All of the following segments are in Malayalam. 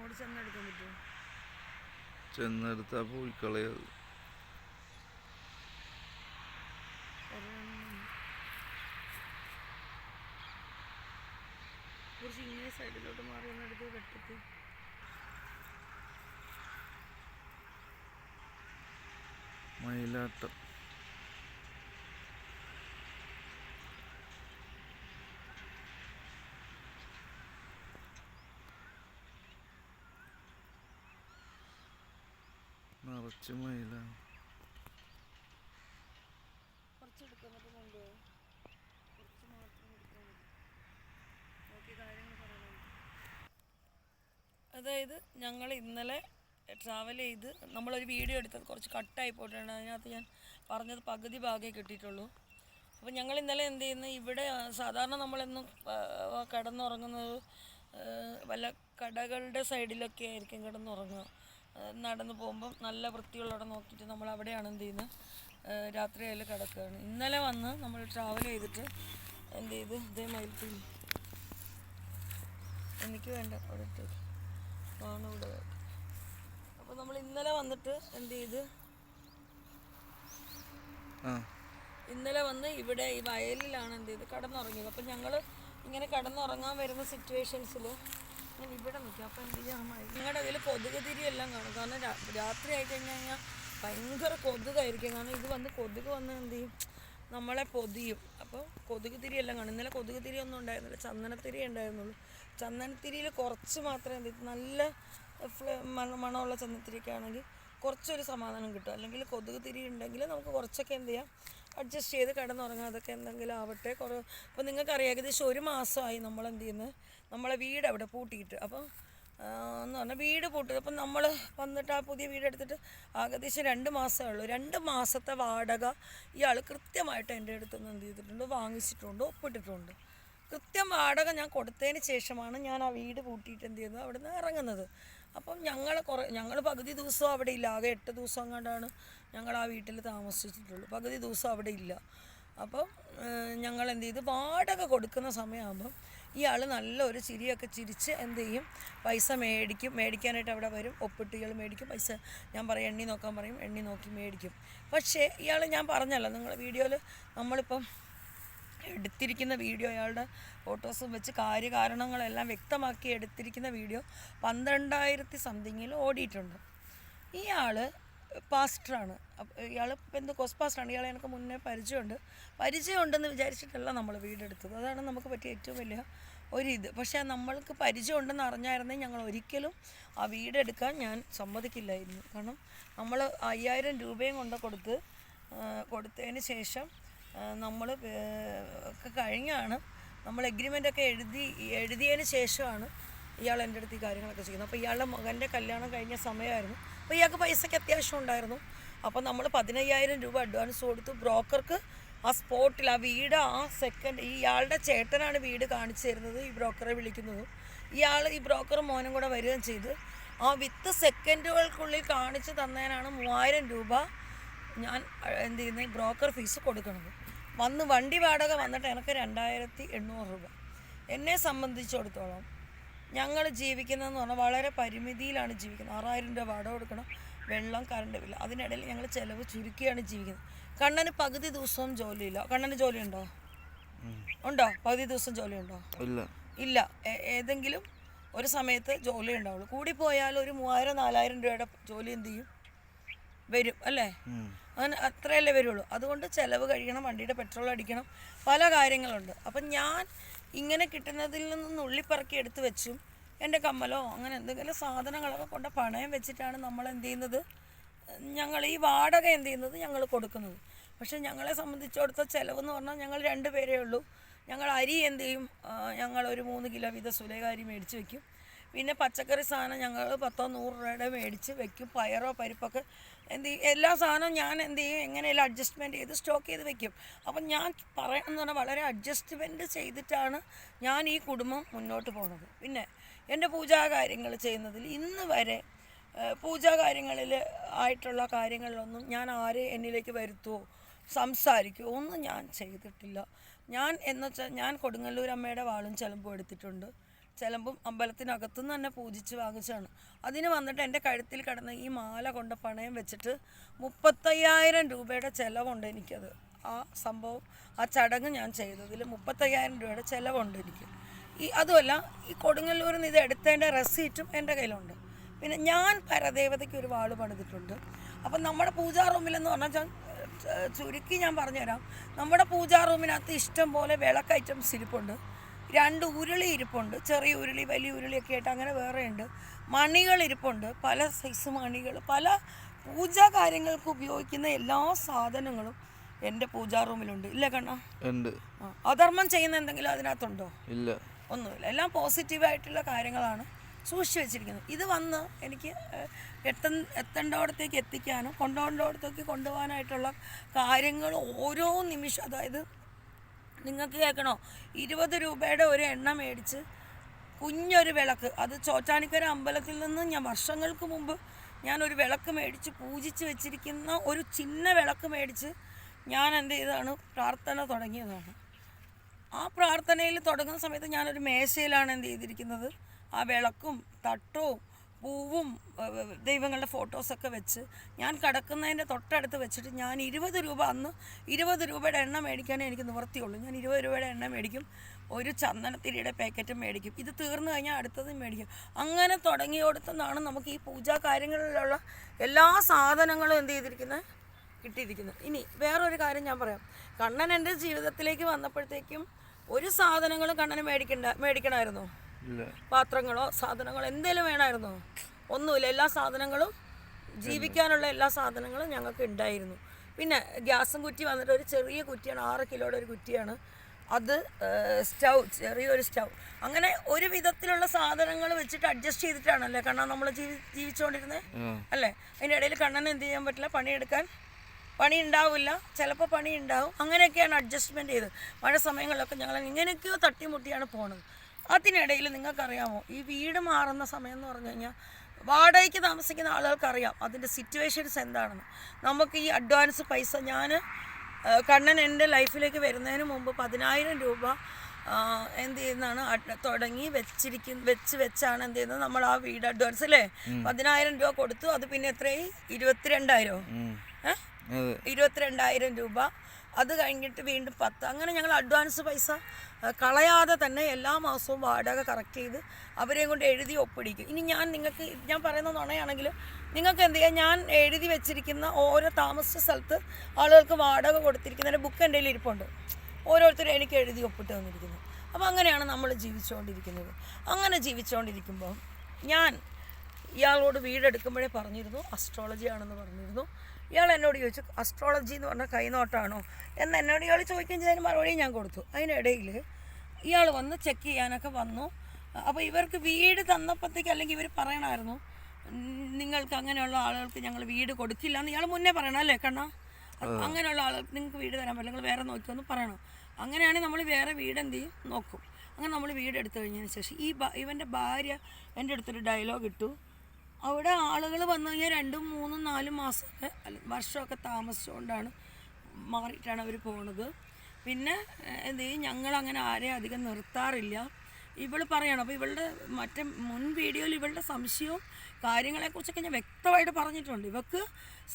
അങ്ങോട്ട് ചെന്നെടുക്കാൻ പറ്റുമോ? ചെന്നെടുത്താ പോയി കളയത്. കുറച്ച് ഇങ്ങനെ സൈഡിലോട്ട് മാറി ഒന്നെടുത്ത് വെട്ടത്തി. മയിലാട്ടം. നിറച്ച് മയിലാണ്. കുറച്ചെടുക്കാൻ പറ്റുന്നുണ്ടോ? കുറച്ച് മാത്രം എടുക്കാൻ മതി. നോക്കി കാര്യങ്ങൾ പറയണം. അതായത് ഞങ്ങൾ ഇന്നലെ ട്രാവൽ ചെയ്ത് നമ്മളൊരു വീഡിയോ എടുത്തത് കുറച്ച് കട്ടായി പോയിട്ടാണ്. അതിനകത്ത് ഞാൻ പറഞ്ഞത് പകുതി ഭാഗമേ കിട്ടിയിട്ടുള്ളൂ. അപ്പോൾ ഞങ്ങൾ ഇന്നലെ എന്ത് ചെയ്യുന്നു, ഇവിടെ സാധാരണ നമ്മളെന്നും കിടന്നുറങ്ങുന്നത് വല്ല കടകളുടെ സൈഡിലൊക്കെ ആയിരിക്കും കിടന്നുറങ്ങുക. നടന്നു പോകുമ്പം നല്ല വൃത്തിയുള്ളവിടെ നോക്കിയിട്ട് നമ്മൾ അവിടെയാണ് എന്ത് ചെയ്യുന്നത്, രാത്രി ആയാലും കിടക്കുകയാണ്. ഇന്നലെ വന്ന് നമ്മൾ ട്രാവൽ ചെയ്തിട്ട് എന്ത് ചെയ്ത് ഇതേ മയിൽപ്പീലി എനിക്ക് വേണ്ട അവിടെ ഇട്ടേക്ക് ആണ് ഇവിടെ. അപ്പോൾ നമ്മൾ ഇന്നലെ വന്നിട്ട് എന്ത് ചെയ്ത്, ഇന്നലെ വന്ന് ഇവിടെ ഈ വയലിലാണ് എന്ത് ചെയ്ത് കിടന്നുറങ്ങിയത്. അപ്പം ഞങ്ങൾ ഇങ്ങനെ കിടന്നുറങ്ങാൻ വരുന്ന സിറ്റുവേഷൻസിൽ ഞാൻ ഇവിടെ നിൽക്കും. അപ്പോൾ എന്ത് ചെയ്യാൻ നിങ്ങളുടെ അതിൽ കൊതുക് തിരിയെല്ലാം കാണും. കാരണം രാത്രി ആയി കഴിഞ്ഞാൽ ഭയങ്കര കൊതുകായിരിക്കും. കാരണം ഇത് വന്ന് കൊതുക് വന്ന് എന്ത് ചെയ്യും, നമ്മളെ പൊതിയും. അപ്പോൾ കൊതുക് തിരിയെല്ലാം കാണും. ഇന്നലെ കൊതുക് തിരി ഒന്നും ഉണ്ടായിരുന്നില്ല, ചന്ദനത്തിരി ഉണ്ടായിരുന്നുള്ളൂ. ചന്ദനത്തിരിയിൽ കുറച്ച് മാത്രമേ എന്ത് ചെയ്യും, നല്ല മണമുള്ള ചന്ദനത്തിരിയൊക്കെ ആണെങ്കിൽ കുറച്ചൊരു സമാധാനം കിട്ടും. അല്ലെങ്കിൽ കൊതുക് തിരി ഉണ്ടെങ്കിൽ നമുക്ക് കുറച്ചൊക്കെ എന്ത് ചെയ്യാം, അഡ്ജസ്റ്റ് ചെയ്ത് കിടന്നുറങ്ങാം. അതൊക്കെ എന്തെങ്കിലും ആവട്ടെ. അപ്പോൾ നിങ്ങൾക്കറിയാം ഏകദേശം 1 മാസമായി നമ്മളെന്ത് ചെയ്യുന്നത്, നമ്മളെ വീട് അവിടെ പൂട്ടിയിട്ട്. അപ്പം എന്ന് പറഞ്ഞാൽ വീട് പൂട്ടിയത്. അപ്പം നമ്മൾ വന്നിട്ട് ആ പുതിയ വീടെടുത്തിട്ട് ഏകദേശം 2 മാസമേ ഉള്ളൂ. 2 മാസത്തെ വാടക ഇയാൾ കൃത്യമായിട്ട് എൻ്റെ അടുത്തുനിന്ന് എന്ത് ചെയ്തിട്ടുണ്ട്, വാങ്ങിച്ചിട്ടുണ്ട്, ഒപ്പിട്ടിട്ടുണ്ട്. കൃത്യം വാടക ഞാൻ കൊടുത്തതിന് ശേഷമാണ് ഞാൻ ആ വീട് പൂട്ടിയിട്ട് എന്ത് ചെയ്യുന്നത്, അവിടെ നിന്ന് ഇറങ്ങുന്നത്. അപ്പം ഞങ്ങൾ പകുതി ദിവസം അവിടെ ഇല്ല. ആകെ 8 ദിവസം അങ്ങോട്ടാണ് ഞങ്ങൾ ആ വീട്ടിൽ താമസിച്ചിട്ടുള്ളൂ. പകുതി ദിവസം അവിടെ ഇല്ല. അപ്പം ഞങ്ങൾ എന്ത് ചെയ്ത്, വാടക കൊടുക്കുന്ന സമയമാകുമ്പം ഇയാൾ നല്ലൊരു ചിരിയൊക്കെ ചിരിച്ച് എന്ത് ചെയ്യും, പൈസ മേടിക്കാനായിട്ട് അവിടെ വരും. ഒപ്പിട്ട് ഇയാൾ മേടിക്കും. പൈസ ഞാൻ പറയും എണ്ണി നോക്കാൻ പറയും, എണ്ണി നോക്കി മേടിക്കും. പക്ഷേ ഇയാൾ, ഞാൻ പറഞ്ഞല്ലോ നിങ്ങളുടെ വീഡിയോയിൽ നമ്മളിപ്പം എടുത്തിരിക്കുന്ന വീഡിയോ, അയാളുടെ ഫോട്ടോസും വെച്ച് കാര്യകാരണങ്ങളെല്ലാം വ്യക്തമാക്കി എടുത്തിരിക്കുന്ന വീഡിയോ 12,000 സംതിങ്ങിൽ ഓടിയിട്ടുണ്ട്. ഇയാൾ പാസ്റ്ററാണ്. ഇയാൾ പെന്തക്കോസ്ത് പാസ്റ്ററാണ്. ഇയാളെ എനിക്ക് മുന്നേ പരിചയമുണ്ടെന്ന് വിചാരിച്ചിട്ടല്ല നമ്മൾ വീടെടുത്തത്. അതാണ് നമുക്ക് പറ്റിയ ഏറ്റവും വലിയ ഒരിത്. പക്ഷേ നമ്മൾക്ക് പരിചയമുണ്ടെന്ന് അറിഞ്ഞായിരുന്നെങ്കിൽ ഞങ്ങൾ ഒരിക്കലും ആ വീടെടുക്കാൻ ഞാൻ സമ്മതിക്കില്ലായിരുന്നു. കാരണം നമ്മൾ 5,000 രൂപയും കൊടുത്തതിന് ശേഷം നമ്മൾ ഒക്കെ കഴിഞ്ഞാണ്, നമ്മൾ എഗ്രിമെൻ്റൊക്കെ എഴുതിയതിന് ശേഷമാണ് ഇയാൾ എൻ്റെ അടുത്ത് ഈ കാര്യങ്ങളൊക്കെ ചെയ്യുന്നത്. അപ്പോൾ ഇയാളുടെ മകൻ്റെ കല്യാണം കഴിഞ്ഞ സമയമായിരുന്നു. അപ്പോൾ ഇയാൾക്ക് പൈസയ്ക്ക് അത്യാവശ്യം ഉണ്ടായിരുന്നു. അപ്പോൾ നമ്മൾ 15,000 രൂപ അഡ്വാൻസ് കൊടുത്തു. ബ്രോക്കർക്ക് ആ സ്പോട്ടിൽ ആ വീട് ആ സെക്കൻഡ്, ഇയാളുടെ ചേട്ടനാണ് വീട് കാണിച്ചു തരുന്നത്, ഈ ബ്രോക്കറെ വിളിക്കുന്നതും. ഈ ബ്രോക്കർ മോനും കൂടെ വരികയും ചെയ്ത് ആ വിത്ത് സെക്കൻഡുകൾക്കുള്ളിൽ കാണിച്ചു തന്നതിനാണ് 3,000 രൂപ ഞാൻ എന്ത് ചെയ്യുന്നത്, ബ്രോക്കർ ഫീസ് കൊടുക്കുന്നത്. വണ്ടി വാടക വന്നിട്ട് എനിക്ക് 2,800 രൂപ. എന്നെ സംബന്ധിച്ചിടത്തോളം ഞങ്ങൾ ജീവിക്കുന്നതെന്ന് പറഞ്ഞാൽ വളരെ പരിമിതിയിലാണ് ജീവിക്കുന്നത്. 6,000 രൂപ വാടക കൊടുക്കണം, വെള്ളം, കറണ്ട് ബില്ല്. അതിനിടയിൽ ഞങ്ങൾ ചിലവ് ചുരുക്കിയാണ് ജീവിക്കുന്നത്. കണ്ണന് പകുതി ദിവസവും ജോലിയില്ല. കണ്ണന് ജോലിയുണ്ടോ? ഉണ്ടോ? പകുതി ദിവസം ജോലിയുണ്ടോ? ഇല്ല. ഏതെങ്കിലും ഒരു സമയത്ത് ജോലി ഉണ്ടാവുള്ളൂ. കൂടിപ്പോയാൽ ഒരു 3,000-4,000 രൂപയുടെ ജോലി എന്ത് ചെയ്യും, വരും അല്ലേ? അങ്ങനെ അത്രയല്ലേ വരുള്ളൂ. അതുകൊണ്ട് ചിലവ് കഴിയണം, വണ്ടിയുടെ പെട്രോൾ അടിക്കണം, പല കാര്യങ്ങളുണ്ട്. അപ്പം ഞാൻ ഇങ്ങനെ കിട്ടുന്നതിൽ നിന്ന് നുള്ളിപ്പറക്കി എടുത്ത് വെച്ചും എൻ്റെ കമ്മലോ അങ്ങനെ എന്തെങ്കിലും സാധനങ്ങളൊക്കെ കൊണ്ട് പണയം വെച്ചിട്ടാണ് നമ്മൾ എന്ത് ചെയ്യുന്നത്, ഞങ്ങൾ ഈ വാടക എന്ത് ചെയ്യുന്നത്, ഞങ്ങൾ കൊടുക്കുന്നത്. പക്ഷേ ഞങ്ങളെ സംബന്ധിച്ചിടത്തോളം ചിലവെന്ന് പറഞ്ഞാൽ ഞങ്ങൾ 2 പേരേ ഉള്ളൂ. ഞങ്ങൾ അരി എന്ത് ചെയ്യും, ഞങ്ങളൊരു 3 കിലോ വീതം സുലേഖ അരി മേടിച്ച് വയ്ക്കും. പിന്നെ പച്ചക്കറി സാധനം ഞങ്ങൾ 10-100 രൂപയുടെ മേടിച്ച് വെക്കും. പയറോ പരിപ്പൊക്കെ എന്ത് ചെയ്യും, എല്ലാ സാധനവും ഞാൻ എന്ത് ചെയ്യും, എങ്ങനെയെല്ലാം അഡ്ജസ്റ്റ്മെൻറ്റ് ചെയ്ത് സ്റ്റോക്ക് ചെയ്ത് വെക്കും. അപ്പം ഞാൻ പറയണമെന്ന് പറഞ്ഞാൽ വളരെ അഡ്ജസ്റ്റ്മെൻറ്റ് ചെയ്തിട്ടാണ് ഞാൻ ഈ കുടുംബം മുന്നോട്ട് പോകുന്നത്. പിന്നെ എൻ്റെ പൂജാകാര്യങ്ങൾ ചെയ്യുന്നതിൽ ഇന്ന് വരെ പൂജാകാര്യങ്ങളിൽ ആയിട്ടുള്ള കാര്യങ്ങളിലൊന്നും ഞാൻ ആരെ എന്നിലേക്ക് വരുത്തുമോ സംസാരിക്കുമോ ഒന്നും ഞാൻ ചെയ്തിട്ടില്ല. ഞാൻ എന്നുവെച്ചാൽ ഞാൻ കൊടുങ്ങല്ലൂർ അമ്മയുടെ വാളും ചിലമ്പും എടുത്തിട്ടുണ്ട്. ചിലമ്പും അമ്പലത്തിനകത്തുനിന്ന് തന്നെ പൂജിച്ച് വാങ്ങിച്ചാണ്. അതിന് വന്നിട്ട് എൻ്റെ കഴുത്തിൽ കിടന്ന ഈ മാല കൊണ്ട് പണയം വെച്ചിട്ട് 35,000 രൂപയുടെ ചിലവുണ്ട് എനിക്കത്. ആ സംഭവം, ആ ചടങ്ങ് ഞാൻ ചെയ്തതിൽ 35,000 രൂപയുടെ ചിലവുണ്ട് എനിക്ക്. അതുമല്ല, ഈ കൊടുങ്ങല്ലൂരിൽ നിന്ന് ഇത് എടുത്തതിൻ്റെ റെസീറ്റും എൻ്റെ കയ്യിലുണ്ട്. പിന്നെ ഞാൻ പരദേവതയ്ക്ക് ഒരു വാള് പണിതിട്ടുണ്ട്. അപ്പം നമ്മുടെ പൂജാ റൂമിലെന്ന് പറഞ്ഞാൽ ചുരുക്കി ഞാൻ പറഞ്ഞുതരാം. നമ്മുടെ പൂജാ റൂമിനകത്ത് ഇഷ്ടം പോലെ വിളക്ക് ഐറ്റംസ് ഇരിപ്പുണ്ട്. 2 ഉരുളി ഇരിപ്പുണ്ട്, ചെറിയ ഉരുളി വലിയ ഉരുളിയൊക്കെ ആയിട്ട് അങ്ങനെ വേറെ ഉണ്ട്. മണികൾ ഇരിപ്പുണ്ട്, പല സൈസ് മണികൾ. പല പൂജാ കാര്യങ്ങൾക്ക് ഉപയോഗിക്കുന്ന എല്ലാ സാധനങ്ങളും എൻ്റെ പൂജാ റൂമിലുണ്ട്. ഇല്ല കണ്ണാ? ഉണ്ട്. അധർമ്മം ചെയ്യുന്ന എന്തെങ്കിലും അതിനകത്തുണ്ടോ? ഇല്ല, ഒന്നുമില്ല. എല്ലാം പോസിറ്റീവായിട്ടുള്ള കാര്യങ്ങളാണ് സൂക്ഷിച്ച് വെച്ചിരിക്കുന്നത്. ഇത് വന്ന് എനിക്ക് എത്തേണ്ടവിടത്തേക്ക് എത്തിക്കാനും കൊണ്ടുപോകേണ്ടവിടത്തേക്ക് കൊണ്ടുപോകാനായിട്ടുള്ള കാര്യങ്ങൾ ഓരോ നിമിഷം, അതായത് നിങ്ങൾക്ക് കേൾക്കണോ, 20 രൂപയുടെ ഒരു എണ്ണ മേടിച്ച് കുഞ്ഞൊരു വിളക്ക്, അത് ചോറ്റാനിക്കര അമ്പലത്തിൽ നിന്ന് ഞാൻ വർഷങ്ങൾക്ക് മുമ്പ് ഞാനൊരു വിളക്ക് മേടിച്ച് പൂജിച്ച് വെച്ചിരിക്കുന്ന ഒരു ചിന്ന വിളക്ക് മേടിച്ച് ഞാൻ എന്ത് ചെയ്തതാണ്, പ്രാർത്ഥന തുടങ്ങിയതാണ്. ആ പ്രാർത്ഥനയിൽ തുടങ്ങുന്ന സമയത്ത് ഞാനൊരു മേശയിലാണ് എന്ത് ചെയ്തിരിക്കുന്നത്, ആ വിളക്കും തട്ടവും പൂവും ദൈവങ്ങളുടെ ഫോട്ടോസൊക്കെ വെച്ച് ഞാൻ കിടക്കുന്നതിൻ്റെ തൊട്ടടുത്ത് വെച്ചിട്ട് ഞാൻ 20 രൂപ, അന്ന് 20 രൂപയുടെ എണ്ണ മേടിക്കാനേ എനിക്ക് നിവർത്തിയുള്ളൂ. ഞാൻ 20 രൂപയുടെ എണ്ണ മേടിക്കും, ഒരു ചന്ദനത്തിരിയുടെ പാക്കറ്റും മേടിക്കും. ഇത് തീർന്നു കഴിഞ്ഞാൽ അടുത്തതും മേടിക്കും. അങ്ങനെ തുടങ്ങിയോടത്തുനിന്നാണ് നമുക്ക് ഈ പൂജാ കാര്യങ്ങളിലുള്ള എല്ലാ സാധനങ്ങളും എന്ത് ചെയ്തിരിക്കുന്നത്, കിട്ടിയിരിക്കുന്നത്. ഇനി വേറൊരു കാര്യം ഞാൻ പറയാം. കണ്ണൻ എൻ്റെ ജീവിതത്തിലേക്ക് വന്നപ്പോഴത്തേക്കും ഒരു സാധനങ്ങളും കണ്ണന് മേടിക്കണമായിരുന്നോ? പാത്രങ്ങളോ സാധനങ്ങളോ എന്തെങ്കിലും വേണമായിരുന്നോ? ഒന്നുമില്ല. എല്ലാ സാധനങ്ങളും, ജീവിക്കാനുള്ള എല്ലാ സാധനങ്ങളും ഞങ്ങൾക്ക് ഉണ്ടായിരുന്നു. പിന്നെ ഗ്യാസും കുറ്റി വന്നിട്ട് ഒരു ചെറിയ കുറ്റിയാണ്, 6 കിലോയുടെ ഒരു കുറ്റിയാണ് അത്. സ്റ്റൗ, ചെറിയൊരു സ്റ്റൗ. അങ്ങനെ ഒരു വിധത്തിലുള്ള സാധനങ്ങൾ വെച്ചിട്ട് അഡ്ജസ്റ്റ് ചെയ്തിട്ടാണല്ലേ കണ്ണൻ നമ്മൾ ജീവിച്ചുകൊണ്ടിരുന്നത് അല്ലേ? അതിൻ്റെ ഇടയിൽ കണ്ണൻ എന്ത് ചെയ്യാൻ പറ്റില്ല, പണി ഉണ്ടാവില്ല, ചിലപ്പോൾ പണി ഉണ്ടാവും. അങ്ങനെയൊക്കെയാണ് അഡ്ജസ്റ്റ്മെൻറ്റ് ചെയ്ത്. മഴ സമയങ്ങളിലൊക്കെ ഞങ്ങൾ ഇങ്ങനെയൊക്കെയോ തട്ടിമുട്ടിയാണ് പോണത്. അതിനിടയിൽ നിങ്ങൾക്കറിയാമോ, ഈ വീട് മാറുന്ന സമയം എന്ന് പറഞ്ഞു കഴിഞ്ഞാൽ വാടകയ്ക്ക് താമസിക്കുന്ന ആളുകൾക്കറിയാം അതിൻ്റെ സിറ്റുവേഷൻസ് എന്താണെന്ന്. നമുക്ക് ഈ അഡ്വാൻസ് പൈസ, കണ്ണൻ എൻ്റെ ലൈഫിലേക്ക് വരുന്നതിന് മുമ്പ് 10,000 രൂപ എന്ത് ചെയ്യുന്നതാണ് തുടങ്ങി വെച്ചാണ് എന്ത് ചെയ്യുന്നത്, നമ്മൾ ആ വീട് അഡ്വാൻസ് അല്ലേ 10,000 രൂപ കൊടുത്തു. അത് പിന്നെ എത്രയായി, 22,000 രൂപ. അത് കഴിഞ്ഞിട്ട് വീണ്ടും 10. അങ്ങനെ ഞങ്ങൾ അഡ്വാൻസ് പൈസ കളയാതെ തന്നെ എല്ലാ മാസവും വാടക കറക്റ്റ് ചെയ്ത് അവരെയും കൊണ്ട് എഴുതി ഒപ്പിടിക്കും. ഇനി ഞാൻ പറയുന്ന നുണയാണെങ്കിൽ നിങ്ങൾക്ക് എന്ത് ചെയ്യാം, ഞാൻ എഴുതി വെച്ചിരിക്കുന്ന ഓരോ താമസിച്ച സ്ഥലത്ത് ആളുകൾക്ക് വാടക കൊടുത്തിരിക്കുന്നതിൻ്റെ ബുക്ക് എൻ്റെ കയ്യിൽ ഇരിപ്പുണ്ട്. ഓരോരുത്തരും എനിക്ക് എഴുതി ഒപ്പിട്ട് തന്നിരിക്കുന്നു. അപ്പോൾ അങ്ങനെയാണ് നമ്മൾ ജീവിച്ചുകൊണ്ടിരിക്കുന്നത്. അങ്ങനെ ജീവിച്ചുകൊണ്ടിരിക്കുമ്പോൾ ഞാൻ ഇയാളോട് വീടെടുക്കുമ്പോഴേ പറഞ്ഞിരുന്നു അസ്ട്രോളജി ആണെന്ന് പറഞ്ഞിരുന്നു. ഇയാൾ എന്നോട് ചോദിച്ചു, അസ്ട്രോളജി എന്ന് പറഞ്ഞാൽ കൈനോട്ടാണോ എന്ന് എന്നോട് ഇയാൾ ചോദിക്കുകയും ചെയ്തതിന് മറുപടി ഞാൻ കൊടുത്തു. അതിനിടയിൽ ഇയാൾ വന്ന് ചെക്ക് ചെയ്യാനൊക്കെ വന്നു. അപ്പോൾ ഇവർക്ക് വീട് തന്നപ്പോഴത്തേക്ക്, അല്ലെങ്കിൽ ഇവർ പറയണമായിരുന്നു നിങ്ങൾക്ക് അങ്ങനെയുള്ള ആളുകൾക്ക് ഞങ്ങൾ വീട് കൊടുക്കില്ല എന്ന് ഇയാൾ മുന്നേ പറയണം അല്ലേ കണ്ണാ? അങ്ങനെയുള്ള ആളുകൾക്ക് നിങ്ങൾക്ക് വീട് തരാൻ പറ്റില്ല, നിങ്ങൾ വേറെ നോക്കിയൊന്ന് പറയണം. അങ്ങനെയാണെങ്കിൽ നമ്മൾ വേറെ വീട് എന്ത് ചെയ്യും, നോക്കും. അങ്ങനെ നമ്മൾ വീട് എടുത്തു കഴിഞ്ഞതിന് ശേഷം ഇവൻ്റെ ഭാര്യ എൻ്റെ അടുത്തൊരു ഡയലോഗ് ഇട്ടു. അവിടെ ആളുകൾ വന്നു കഴിഞ്ഞാൽ 2, 3, 4 മാസമൊക്കെ വർഷമൊക്കെ താമസിച്ചുകൊണ്ടാണ് മാറിയിട്ടാണ് അവർ പോണത്. പിന്നെ എന്ത് ചെയ്യും, ഞങ്ങളങ്ങനെ ആരെയും അധികം നിർത്താറില്ല. ഇവൾ പറയണം. അപ്പോൾ ഇവളുടെ മുൻ വീഡിയോയിൽ ഇവളുടെ സംശയവും കാര്യങ്ങളെക്കുറിച്ചൊക്കെ ഞാൻ വ്യക്തമായിട്ട് പറഞ്ഞിട്ടുണ്ട്. ഇവൾക്ക്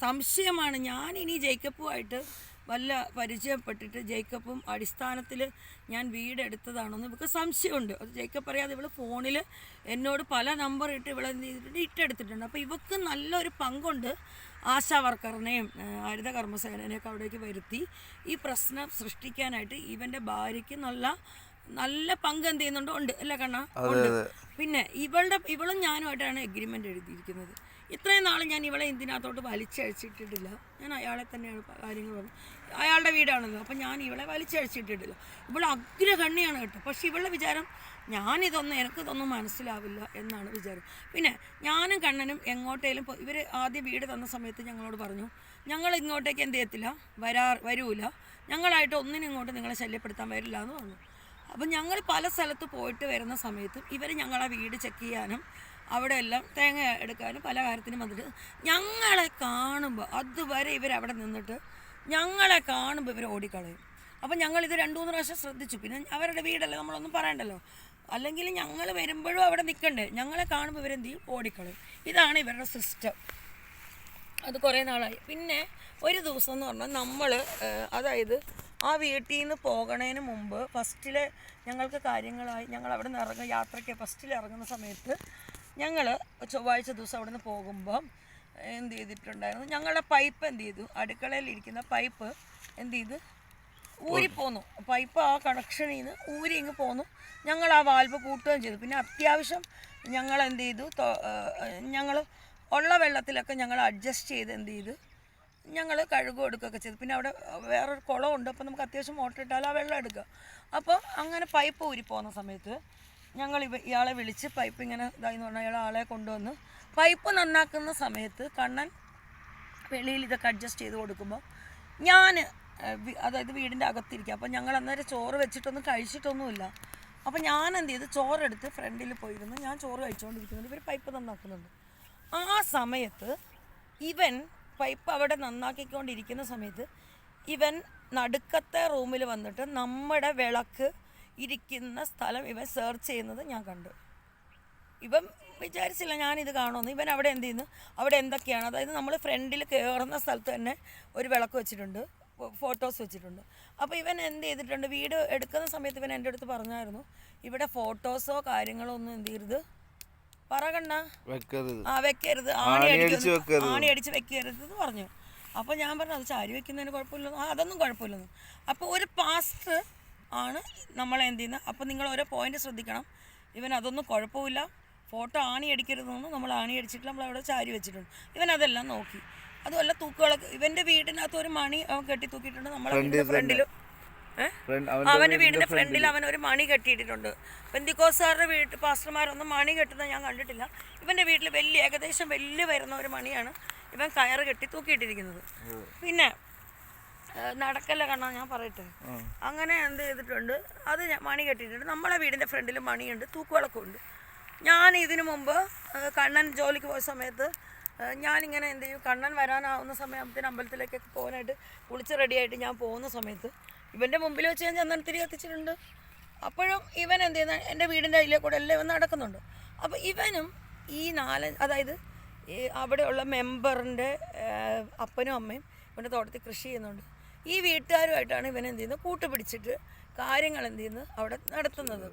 സംശയമാണ് ഞാൻ ഇനി ജേക്കബുമായിട്ട് വല്ല പരിചയപ്പെട്ടിട്ട് ജേക്കബും അടിസ്ഥാനത്തിൽ ഞാൻ വീടെടുത്തതാണെന്ന് ഇവൾക്ക് സംശയമുണ്ട്. അത് ജേക്കബ് അറിയാതെ ഇവൾ ഫോണിൽ എന്നോട് പല നമ്പർ ഇട്ട് ഇവളെ ഇട്ടെടുത്തിട്ടുണ്ട്. അപ്പോൾ ഇവൾക്ക് നല്ലൊരു പങ്കുണ്ട്. ആശാ വർക്കറിനെയും ഹരിത കർമ്മസേനനെയൊക്കെ അവിടേക്ക് വരുത്തി ഈ പ്രശ്നം സൃഷ്ടിക്കാനായിട്ട് ഇവൻ്റെ ഭാര്യയ്ക്ക് നല്ല പങ്ക് എന്ത് ചെയ്യുന്നുണ്ട്, ഉണ്ട് അല്ലേ കണ്ണാ? ഉണ്ട്. പിന്നെ ഇവളും ഞാനുമായിട്ടാണ് എഗ്രിമെൻ്റ് എഴുതിയിരിക്കുന്നത്. ഇത്രയും നാൾ ഞാൻ ഇവളെ ഇതിനകത്തോട്ട് വലിച്ചഴിച്ചിട്ടിട്ടില്ല. ഞാൻ അയാളെ തന്നെയാണ് കാര്യങ്ങൾ പറഞ്ഞത്. അയാളുടെ വീടാണല്ലോ. അപ്പം ഞാൻ ഇവളെ വലിച്ചഴിച്ചിട്ടിട്ടില്ല. ഇവൾ അഗ്രഗണ്യാണ് കേട്ടോ. പക്ഷെ ഇവളുടെ വിചാരം എനിക്കിതൊന്നും മനസ്സിലാവില്ല എന്നാണ് വിചാരം. പിന്നെ ഞാനും കണ്ണനും എങ്ങോട്ടേലും ഇവർ ആദ്യം വീട് തന്ന സമയത്ത് ഞങ്ങളോട് പറഞ്ഞു, ഞങ്ങൾ ഇങ്ങോട്ടേക്ക് എന്ത് ചെയ്യത്തില്ല, വരൂല, ഞങ്ങളായിട്ട് ഒന്നിനും ഇങ്ങോട്ട് നിങ്ങളെ ശല്യപ്പെടുത്താൻ വരില്ല എന്ന് പറഞ്ഞു. അപ്പം ഞങ്ങൾ പല സ്ഥലത്ത് പോയിട്ട് വരുന്ന സമയത്തും ഇവർ ഞങ്ങളെ വീട് ചെക്ക് ചെയ്യാനും അവിടെ എല്ലാം തേങ്ങ എടുക്കാനും പല കാര്യത്തിനും വന്നിട്ട് ഞങ്ങളെ കാണുമ്പോൾ അതുവരെ ഇവരവിടെ നിന്നിട്ട് ഞങ്ങളെ കാണുമ്പോൾ ഇവർ ഓടിക്കളയും. അപ്പം ഞങ്ങളിത് 2-3 പ്രാവശ്യം ശ്രദ്ധിച്ചു. പിന്നെ അവരുടെ വീടല്ലേ, നമ്മളൊന്നും പറയണ്ടല്ലോ. അല്ലെങ്കിൽ ഞങ്ങൾ വരുമ്പോഴും അവിടെ നിൽക്കണ്ടേ. ഞങ്ങളെ കാണുമ്പോൾ ഇവരെന്ത് ചെയ്യും, ഓടിക്കളയും. ഇതാണ് ഇവരുടെ സിസ്റ്റം. അത് കുറേ നാളായി. പിന്നെ ഒരു ദിവസം എന്ന് പറഞ്ഞാൽ നമ്മൾ അതായത് ആ വീട്ടിൽ നിന്ന് പോകണതിന് മുമ്പ് ഫസ്റ്റിൽ ഞങ്ങൾക്ക് കാര്യങ്ങളായി. ഞങ്ങൾ അവിടെ നിന്ന് യാത്രയ്ക്ക് ഫസ്റ്റിൽ ഇറങ്ങുന്ന സമയത്ത് ഞങ്ങൾ ചൊവ്വാഴ്ച ദിവസം അവിടെ നിന്ന് പോകുമ്പം എന്ത് ചെയ്തിട്ടുണ്ടായിരുന്നു, ഞങ്ങളുടെ പൈപ്പ് എന്ത് ചെയ്തു, അടുക്കളയിലിരിക്കുന്ന പൈപ്പ് എന്ത് ചെയ്ത് ഊരിപ്പോന്നു. പൈപ്പ് ആ കണക്ഷനിൽ നിന്ന് ഊരി ഇങ്ങ് പോന്നു. ഞങ്ങൾ ആ വാൽവ് പൂട്ടുകയും ചെയ്തു. പിന്നെ അത്യാവശ്യം ഞങ്ങൾ എന്ത് ചെയ്തു, ഞങ്ങൾ ഉള്ള വെള്ളത്തിലൊക്കെ ഞങ്ങൾ അഡ്ജസ്റ്റ് ചെയ്ത് എന്ത് ചെയ്ത് ഞങ്ങൾ കഴുകും എടുക്കുകയൊക്കെ ചെയ്തു. പിന്നെ അവിടെ വേറൊരു കുളമുണ്ട്. അപ്പോൾ നമുക്ക് അത്യാവശ്യം മോട്ടർ ഇട്ടാൽ ആ വെള്ളം എടുക്കുക. അപ്പോൾ അങ്ങനെ പൈപ്പ് ഊരി പോകുന്ന സമയത്ത് ഞങ്ങൾ ഇയാളെ വിളിച്ച് പൈപ്പ് ഇങ്ങനെ ഇതായി പറഞ്ഞാൽ ഇയാളെ ആളെ കൊണ്ടുവന്ന് പൈപ്പ് നന്നാക്കുന്ന സമയത്ത് കണ്ണൻ വെളിയിൽ ഇതൊക്കെ അഡ്ജസ്റ്റ് ചെയ്ത് കൊടുക്കുമ്പോൾ ഞാൻ അതായത് വീടിൻ്റെ അകത്തിരിക്കുക. അപ്പോൾ ഞങ്ങൾ അന്നേരം ചോറ് വെച്ചിട്ടൊന്നും കഴിച്ചിട്ടൊന്നുമില്ല. അപ്പോൾ ഞാൻ എന്ത് ചെയ്ത് ചോറെടുത്ത് ഫ്രണ്ടിൽ പോയിരുന്നു. ഞാൻ ചോറ് കഴിച്ചുകൊണ്ടിരിക്കുന്നുണ്ട്, ഇവർ പൈപ്പ് നന്നാക്കുന്നുണ്ട്. ആ സമയത്ത് ഇവൻ പൈപ്പ് അവിടെ നന്നാക്കിക്കൊണ്ടിരിക്കുന്ന സമയത്ത് ഇവൻ നടുക്കത്തെ റൂമിൽ വന്നിട്ട് നമ്മുടെ വിളക്ക് ഇരിക്കുന്ന സ്ഥലം ഇവൻ സെർച്ച് ചെയ്യുന്നത് ഞാൻ കണ്ടു. ഇവൻ വിചാരിച്ചില്ല ഞാനിത് കാണുമെന്ന്. ഇവൻ അവിടെ എന്ത് ചെയ്യുന്നു, അവിടെ എന്തൊക്കെയാണ്, അതായത് നമ്മൾ ഫ്രണ്ടിൽ കയറുന്ന സ്ഥലത്ത് തന്നെ ഒരു വിളക്ക് വെച്ചിട്ടുണ്ട്, ഫോട്ടോസ് വെച്ചിട്ടുണ്ട്. അപ്പോൾ ഇവൻ എന്ത് ചെയ്തിട്ടുണ്ട്, വീട് എടുക്കുന്ന സമയത്ത് ഇവൻ എൻ്റെ അടുത്ത് പറഞ്ഞായിരുന്നു, ഇവിടെ ഫോട്ടോസോ കാര്യങ്ങളോ ഒന്നും എന്ത് ചെയ്യരുത്, പറകണ്ണ വെക്കരുത്, ആണി അടിച്ച് വെക്കരുത് എന്ന് പറഞ്ഞു. അപ്പോൾ ഞാൻ പറഞ്ഞു അത് ചാരി വെക്കുന്നതിന് കുഴപ്പമില്ലെന്ന്. അതൊന്നും കുഴപ്പമില്ലെന്ന്. അപ്പോൾ ഒരു പാസ്റ്റർ ആണ് നമ്മളെ എന്ത് ചെയ്യുന്നത്. അപ്പോൾ നിങ്ങൾ ഓരോ പോയിന്റ് ശ്രദ്ധിക്കണം. ഇവൻ അതൊന്നും കുഴപ്പമില്ല, ഫോട്ടോ ആണി അടിക്കരുതെന്ന് നമ്മൾ ആണി അടിച്ചിട്ട് നമ്മളവിടെ ചാരി വെച്ചിട്ടുണ്ട്. ഇവൻ അതെല്ലാം നോക്കി. അതുമല്ല തൂക്കുകളൊക്കെ ഇവൻ്റെ വീടിനകത്ത് ഒരു മണി അവൻ കെട്ടി തൂക്കിയിട്ടുണ്ട്. നമ്മളെ ഫ്രണ്ടിലും അവൻ്റെ വീടിൻ്റെ ഫ്രണ്ടിൽ അവൻ ഒരു മണി കെട്ടിയിട്ടുണ്ട്. പെന്തിക്കോസുകാരുടെ വീട്ടിൽ പാസ്റ്റർമാരൊന്നും മണി കെട്ടുന്നത് ഞാൻ കണ്ടിട്ടില്ല. ഇവൻ്റെ വീട്ടിൽ ഏകദേശം വലിയ വരുന്ന ഒരു മണിയാണ് ഇവൻ കയറ് കെട്ടി തൂക്കിയിട്ടിരിക്കുന്നത്. പിന്നെ നടക്കല്ല കണ്ണാ ഞാൻ പറയട്ടെ. അങ്ങനെ എന്ത് ചെയ്തിട്ടുണ്ട്, അത് മണി കെട്ടിയിട്ടുണ്ട്. നമ്മളെ വീടിൻ്റെ ഫ്രണ്ടിൽ മണിയുണ്ട്, തൂക്കുവിളക്കുണ്ട്. ഞാൻ ഇതിനു മുമ്പ് കണ്ണൻ ജോലിക്ക് പോയ സമയത്ത് ഞാനിങ്ങനെ എന്ത് ചെയ്യും, കണ്ണൻ വരാനാവുന്ന സമയത്തിന് അമ്പലത്തിലേക്കൊക്കെ പോകാനായിട്ട് കുളിച്ച് റെഡിയായിട്ട് ഞാൻ പോകുന്ന സമയത്ത് ഇവൻ്റെ മുമ്പിൽ വെച്ച് ഞാൻ ചന്ദനത്തിരി കത്തിച്ചിട്ടുണ്ട്. അപ്പോഴും ഇവൻ എന്ത് ചെയ്യുന്ന എൻ്റെ വീടിൻ്റെ അതിലെ കൂടെ എല്ലാം ഇവൻ നടക്കുന്നുണ്ട്. അപ്പോൾ ഇവനും ഈ അതായത് ഈ അവിടെയുള്ള മെമ്പറിൻ്റെ അപ്പനും അമ്മയും ഇവൻ്റെ തോട്ടത്തിൽ കൃഷി ചെയ്യുന്നുണ്ട്. ഈ വീട്ടുകാരുമായിട്ടാണ് ഇവൻ എന്ത് ചെയ്യുന്നത്, കൂട്ടുപിടിച്ചിട്ട് കാര്യങ്ങൾ എന്ത് ചെയ്യുന്നത് അവിടെ നടത്തുന്നത്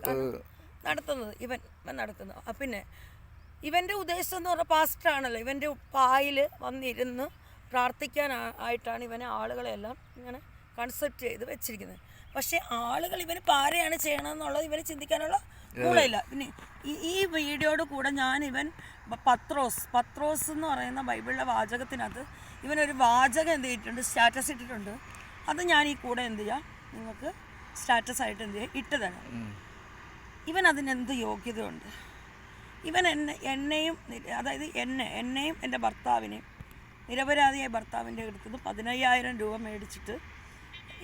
ഇവൻ നടത്തുന്നത്. പിന്നെ ഇവൻ്റെ ഉദ്ദേശം എന്ന് പറഞ്ഞാൽ പാസ്റ്ററാണല്ലോ, ഇവൻ്റെ പായിൽ വന്നിരുന്ന് പ്രാർത്ഥിക്കാനായിട്ടാണ് ഇവനെ ആളുകളെല്ലാം ഇങ്ങനെ കൺസെപ്റ്റ് ചെയ്ത് വെച്ചിരിക്കുന്നത്. പക്ഷേ ആളുകൾ ഇവന് പാരയാണ് ചെയ്യണമെന്നുള്ളത് ഇവന് ചിന്തിക്കാനുള്ള കൂടെയില്ല. പിന്നെ ഈ വീഡിയോയോട് കൂടെ ഇവൻ പത്രോസ് എന്ന് പറയുന്ന ബൈബിളിലെ വാചകത്തിനകത്ത് ഇവനൊരു വാചകം എന്ത് ചെയ്തിട്ടുണ്ട്, സ്റ്റാറ്റസ് ഇട്ടിട്ടുണ്ട്. അത് ഞാൻ ഈ കൂടെ എന്ത് ചെയ്യാം, നിങ്ങൾക്ക് സ്റ്റാറ്റസ് ആയിട്ട് എന്ത് ചെയ്യാം ഇട്ട് തരാം. ഇവൻ അതിനെന്ത് യോഗ്യതയുണ്ട്? ഇവൻ എന്നെയും അതായത് എന്നെയും എൻ്റെ ഭർത്താവിനെയും നിരപരാധിയായ ഭർത്താവിൻ്റെ അടുത്തുനിന്ന് 15,000 രൂപ മേടിച്ചിട്ട്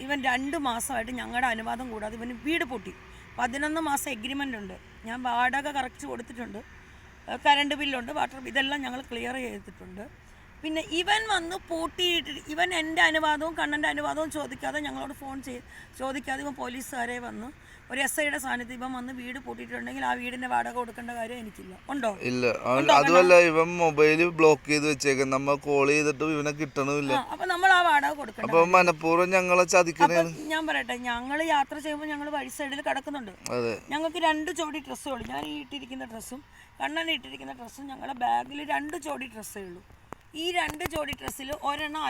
ഇവൻ 2 മാസമായിട്ട് ഞങ്ങളുടെ അനുവാദം കൂടാതെ ഇവന് വീട് പൂട്ടി. 11 മാസം എഗ്രിമെൻ്റ് ഉണ്ട്. ഞാൻ വാടക കറക്റ്റ് കൊടുത്തിട്ടുണ്ട്, കറണ്ട് ബില്ലുണ്ട്, വാട്ടർ ഇതെല്ലാം ഞങ്ങൾ ക്ലിയർ ചെയ്തിട്ടുണ്ട്. പിന്നെ ഇവൻ വന്ന് പൂട്ടിയിട്ട് ഇവൻ എൻ്റെ അനുവാദവും കണ്ണൻ്റെ അനുവാദവും ചോദിക്കാതെ ഞങ്ങളോട് ഫോൺ ചോദിക്കാതെ ഇവൻ പോലീസുകാരെ വന്ന് ഒരു SIയുടെ സാന്നിധ്യം ഇവൻ വന്ന് വീട് പൂട്ടിയിട്ടുണ്ടെങ്കിൽ ആ വീടിൻ്റെ വാടക കൊടുക്കേണ്ട കാര്യം എനിക്കില്ല. ഉണ്ടോ? ഇല്ല. അതുമല്ല ഇവൻ മൊബൈൽ ബ്ലോക്ക് ചെയ്ത് വെച്ചേക്കാൻ, നമ്മൾ കോൾ ചെയ്തിട്ട് ഇവനെ കിട്ടണമില്ല. അപ്പൊ നമ്മൾ ആ വാടക കൊടുക്കണം. അപ്പൊ മനഃപൂർവ്വം ഞങ്ങളെ ചതിക്കണേ. ഞാൻ പറയട്ടെ, ഞങ്ങൾ യാത്ര ചെയ്യുമ്പോൾ ഞങ്ങൾ വഴി സൈഡിൽ കിടക്കുന്നുണ്ട്. ഞങ്ങൾക്ക് 2 ജോഡി ഡ്രസ്സുള്ളൂ. ഞാൻ ഈ ഇട്ടിരിക്കുന്ന ഡ്രസ്സും കണ്ണൻ ഇട്ടിരിക്കുന്ന ഡ്രസ്സും ഞങ്ങളുടെ ബാഗിൽ 2 ജോഡി ഡ്രസ്സേ ഉള്ളൂ. ഈ 2 ജോഡി ഡ്രസ്സിൽ ഒരെണ്ണം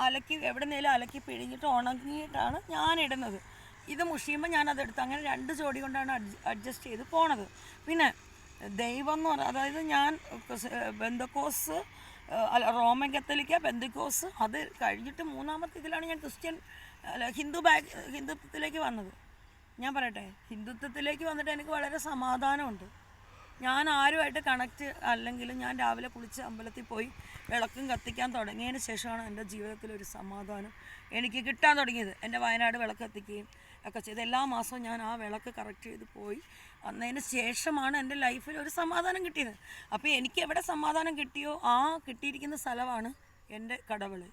അലക്കി എവിടെന്നേലും അലക്കി പിഴിഞ്ഞിട്ട് ഉണങ്ങിയിട്ടാണ് ഞാൻ ഇടുന്നത്. ഇത് മുഷിയുമ്പോൾ ഞാനതെടുത്ത് അങ്ങനെ 2 ജോഡി കൊണ്ടാണ് അഡ്ജസ്റ്റ് ചെയ്ത് പോണത്. പിന്നെ ദൈവം എന്ന് പറഞ്ഞാൽ അതായത് ഞാൻ ബെന്തക്കോസ് റോമൻ കത്തോലിക്ക ബെന്തക്കോസ് അത് കഴിഞ്ഞിട്ട് 3-ാമത്തെ ഇതിലാണ് ഞാൻ ഹിന്ദുത്വത്തിലേക്ക് വന്നത്. ഞാൻ പറയട്ടെ, ഹിന്ദുത്വത്തിലേക്ക് വന്നിട്ട് എനിക്ക് വളരെ സമാധാനമുണ്ട്. ഞാൻ ആരുമായിട്ട് കണക്റ്റ് അല്ലെങ്കിലും ഞാൻ രാവിലെ കുളിച്ച് അമ്പലത്തിൽ പോയി വിളക്കും കത്തിക്കാൻ തുടങ്ങിയതിന് ശേഷമാണ് എൻ്റെ ജീവിതത്തിലൊരു സമാധാനം എനിക്ക് കിട്ടാൻ തുടങ്ങിയത്. എൻ്റെ വയനാട് വിളക്ക് കത്തിക്കുകയും ഒക്കെ ചെയ്ത് എല്ലാ മാസവും ഞാൻ ആ വിളക്ക് കറക്റ്റ് ചെയ്ത് പോയി വന്നതിന് ശേഷമാണ് എൻ്റെ ലൈഫിൽ ഒരു സമാധാനം കിട്ടിയത്. അപ്പോൾ എനിക്ക് എവിടെ സമാധാനം കിട്ടിയോ ആ കിട്ടിയിരിക്കുന്ന സ്ഥലമാണ് എൻ്റെ കടവള്.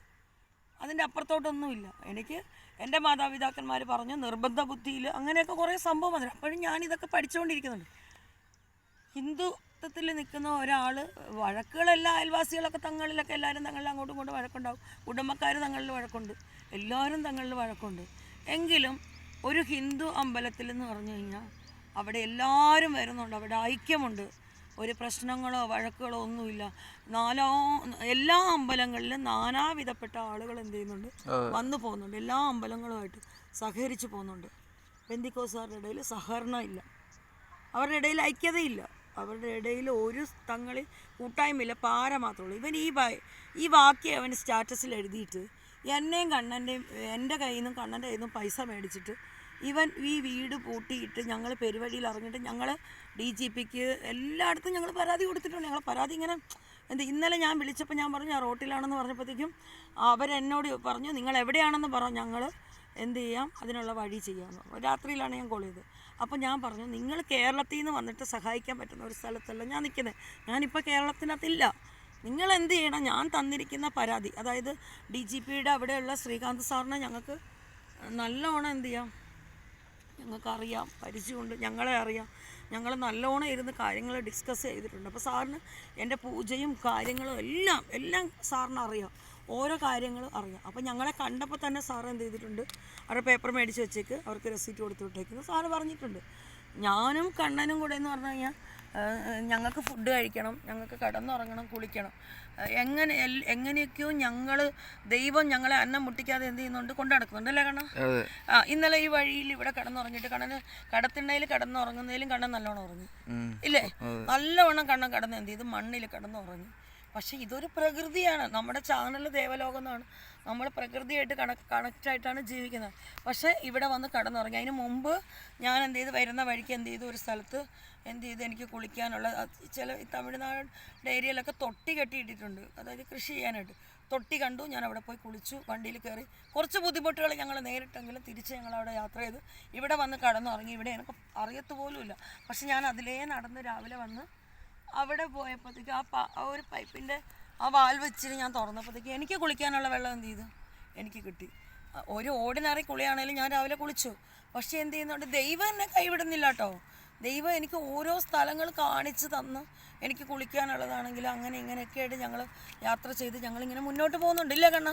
അതിൻ്റെ അപ്പുറത്തോട്ടൊന്നുമില്ല. എനിക്ക് എൻ്റെ മാതാപിതാക്കന്മാർ പറഞ്ഞു നിർബന്ധ ബുദ്ധിയിൽ അങ്ങനെയൊക്കെ കുറേ സംഭവം വന്നിട്ട് അപ്പോഴും ഞാനിതൊക്കെ പഠിച്ചുകൊണ്ടിരിക്കുന്നുണ്ട്. ഹിന്ദുത്വത്തിൽ നിൽക്കുന്ന ഒരാൾ വഴക്കുകളെല്ലാം അയൽവാസികളൊക്കെ തങ്ങളിലൊക്കെ എല്ലാവരും തങ്ങളിൽ അങ്ങോട്ടും ഇങ്ങോട്ടും വഴക്കുണ്ടാവും, കുടുംബക്കാർ തങ്ങളിൽ വഴക്കുണ്ട്, എല്ലാവരും തങ്ങളിൽ വഴക്കുണ്ട്. എങ്കിലും ഒരു ഹിന്ദു അമ്പലത്തിൽ എന്ന് പറഞ്ഞു കഴിഞ്ഞാൽ അവിടെ എല്ലാവരും വരുന്നുണ്ട്, അവിടെ ഐക്യമുണ്ട്, ഒരു പ്രശ്നങ്ങളോ വഴക്കുകളോ ഒന്നുമില്ല. എല്ലാ അമ്പലങ്ങളിലും നാനാവിധപ്പെട്ട ആളുകൾ എന്ത് ചെയ്യുന്നുണ്ട്, വന്നു പോകുന്നുണ്ട്, എല്ലാ അമ്പലങ്ങളുമായിട്ട് സഹകരിച്ച് പോകുന്നുണ്ട്. പെന്തിക്കോസുകാരുടെ ഇടയിൽ സഹകരണം ഇല്ല, അവരുടെ ഇടയിൽ ഐക്യതയില്ല, അവരുടെ ഇടയിൽ ഒരു തങ്ങളിൽ കൂട്ടായ്മയില്ല, പാര മാത്രമേ ഉള്ളൂ. ഇവൻ ഈ വാക്യം അവൻ സ്റ്റാറ്റസിൽ എഴുതിയിട്ട് എന്നെയും കണ്ണൻ്റെയും എൻ്റെ കയ്യിൽ നിന്നും കണ്ണൻ്റെ കയ്യിൽ നിന്നും പൈസ മേടിച്ചിട്ട് ഇവൻ ഈ വീട് പൂട്ടിയിട്ട് ഞങ്ങൾ പെരുവഴിയിൽ ഇറങ്ങിയിട്ട് ഞങ്ങൾ DGPക്ക് എല്ലായിടത്തും ഞങ്ങൾ പരാതി കൊടുത്തിട്ടുണ്ട്. ഞങ്ങൾ പരാതി ഇങ്ങനെ ഇന്നലെ ഞാൻ വിളിച്ചപ്പോൾ ഞാൻ പറഞ്ഞു ഞാൻ റോട്ടിലാണെന്ന് പറഞ്ഞപ്പോഴത്തേക്കും അവരെന്നോട് പറഞ്ഞു നിങ്ങൾ എവിടെയാണെന്ന് പറഞ്ഞു, ഞങ്ങൾ എന്ത് ചെയ്യാം അതിനുള്ള വഴി ചെയ്യാമെന്ന് പറഞ്ഞു. രാത്രിയിലാണ് ഞാൻ കോൾ ചെയ്തത്. അപ്പോൾ ഞാൻ പറഞ്ഞു നിങ്ങൾ കേരളത്തിൽ നിന്ന് വന്നിട്ട് സഹായിക്കാൻ പറ്റുന്ന ഒരു സ്ഥലത്തല്ല ഞാൻ നിൽക്കുന്നത്, ഞാനിപ്പോൾ കേരളത്തിനകത്തില്ല. നിങ്ങൾ എന്ത് ചെയ്യണം, ഞാൻ തന്നിരിക്കുന്ന പരാതി, അതായത് DGPയുടെ അവിടെയുള്ള ശ്രീകാന്ത് സാറിനെ ഞങ്ങൾക്ക് നല്ലോണം എന്ത് ചെയ്യാം, ഞങ്ങൾക്കറിയാം, പരിചയമുണ്ട്, ഞങ്ങളെ അറിയാം, ഞങ്ങൾ നല്ലോണം ഇരുന്ന് കാര്യങ്ങൾ ഡിസ്കസ് ചെയ്തിട്ടുണ്ട്. അപ്പോൾ സാറിന് എൻ്റെ പൂജയും കാര്യങ്ങളും എല്ലാം സാറിന് അറിയാം, ഓരോ കാര്യങ്ങളും അറിയാം. അപ്പോൾ ഞങ്ങളെ കണ്ടപ്പോൾ തന്നെ സാർ എന്ത് ചെയ്തിട്ടുണ്ട്, അവരുടെ പേപ്പർ മേടിച്ച് വെച്ചേക്ക് അവർക്ക് റെസീറ്റ് കൊടുത്തു വിട്ടേക്കുന്നു സാറ് പറഞ്ഞിട്ടുണ്ട്. ഞാനും കണ്ണനും കൂടെ എന്ന് പറഞ്ഞു കഴിഞ്ഞാൽ ഞങ്ങൾക്ക് ഫുഡ് കഴിക്കണം, ഞങ്ങൾക്ക് കിടന്നുറങ്ങണം, കുളിക്കണം, എങ്ങനെയൊക്കെയോ ദൈവം ഞങ്ങളെ അന്നം മുട്ടിക്കാതെ എന്ത് ചെയ്യുന്നുണ്ട്, കൊണ്ടു നടക്കുന്നുണ്ട് അല്ലേ കണ്ണ? ഇന്നലെ ഈ വഴിയിൽ ഇവിടെ കിടന്നുറങ്ങിയിട്ട് കണ്ണന് കടത്തിണ്ണയിൽ കിടന്നുറങ്ങുന്നതിലും കണ്ണൻ നല്ലോണം ഉറങ്ങി ഇല്ലേ, നല്ലവണ്ണം കണ്ണൻ കിടന്ന് എന്ത് ചെയ്ത് മണ്ണിൽ കിടന്നുറങ്ങി. പക്ഷെ ഇതൊരു പ്രകൃതിയാണ്, നമ്മുടെ ചാനൽ ദേവലോകം എന്നാണ്, നമ്മൾ പ്രകൃതിയായിട്ട് കണക്റ്റായിട്ടാണ് ജീവിക്കുന്നത്. പക്ഷേ ഇവിടെ വന്ന് കിടന്നുറങ്ങി. അതിന് മുമ്പ് ഞാൻ എന്ത് ചെയ്ത് വരുന്ന വഴിക്ക് എന്ത് ചെയ്തു, ഒരു സ്ഥലത്ത് എന്ത് ചെയ്ത് എനിക്ക് കുളിക്കാനുള്ള ചില തമിഴ്നാട് ഏരിയയിലൊക്കെ തൊട്ടി കെട്ടിയിട്ടിട്ടുണ്ട്, അതായത് കൃഷി ചെയ്യാനായിട്ട് തൊട്ടി കണ്ടു. ഞാൻ അവിടെ പോയി കുളിച്ചു, വണ്ടിയിൽ കയറി. കുറച്ച് ബുദ്ധിമുട്ടുകൾ ഞങ്ങൾ നേരിട്ടെങ്കിലും തിരിച്ച് ഞങ്ങളവിടെ യാത്ര ചെയ്ത് ഇവിടെ വന്ന് കിടന്നുറങ്ങി. ഇവിടെ എനിക്ക് അറിയത്ത് പോലുമില്ല. പക്ഷെ ഞാൻ അതിലേ നടന്ന് രാവിലെ വന്ന് അവിടെ പോയപ്പോഴത്തേക്ക് ആ ഒരു പൈപ്പിൻ്റെ ആ വാൽ വെച്ചിട്ട് ഞാൻ തുറന്നപ്പോഴത്തേക്ക് എനിക്ക് കുളിക്കാനുള്ള വെള്ളം എന്ത് ചെയ്തു, എനിക്ക് കിട്ടി. ഒരു ഓർഡിനറി കുളിയാണെങ്കിലും ഞാൻ രാവിലെ കുളിച്ചു. പക്ഷേ എന്ത് ചെയ്യുന്നുണ്ട്, ദൈവം എന്നെ കൈവിടുന്നില്ല കേട്ടോ. ദൈവം എനിക്ക് ഓരോ സ്ഥലങ്ങൾ കാണിച്ച് തന്ന് എനിക്ക് കുളിക്കാനുള്ളതാണെങ്കിലും അങ്ങനെ ഇങ്ങനെയൊക്കെ ആയിട്ട് ഞങ്ങൾ യാത്ര ചെയ്ത് ഞങ്ങളിങ്ങനെ മുന്നോട്ട് പോകുന്നുണ്ട് ഇല്ലേ കണ്ണ?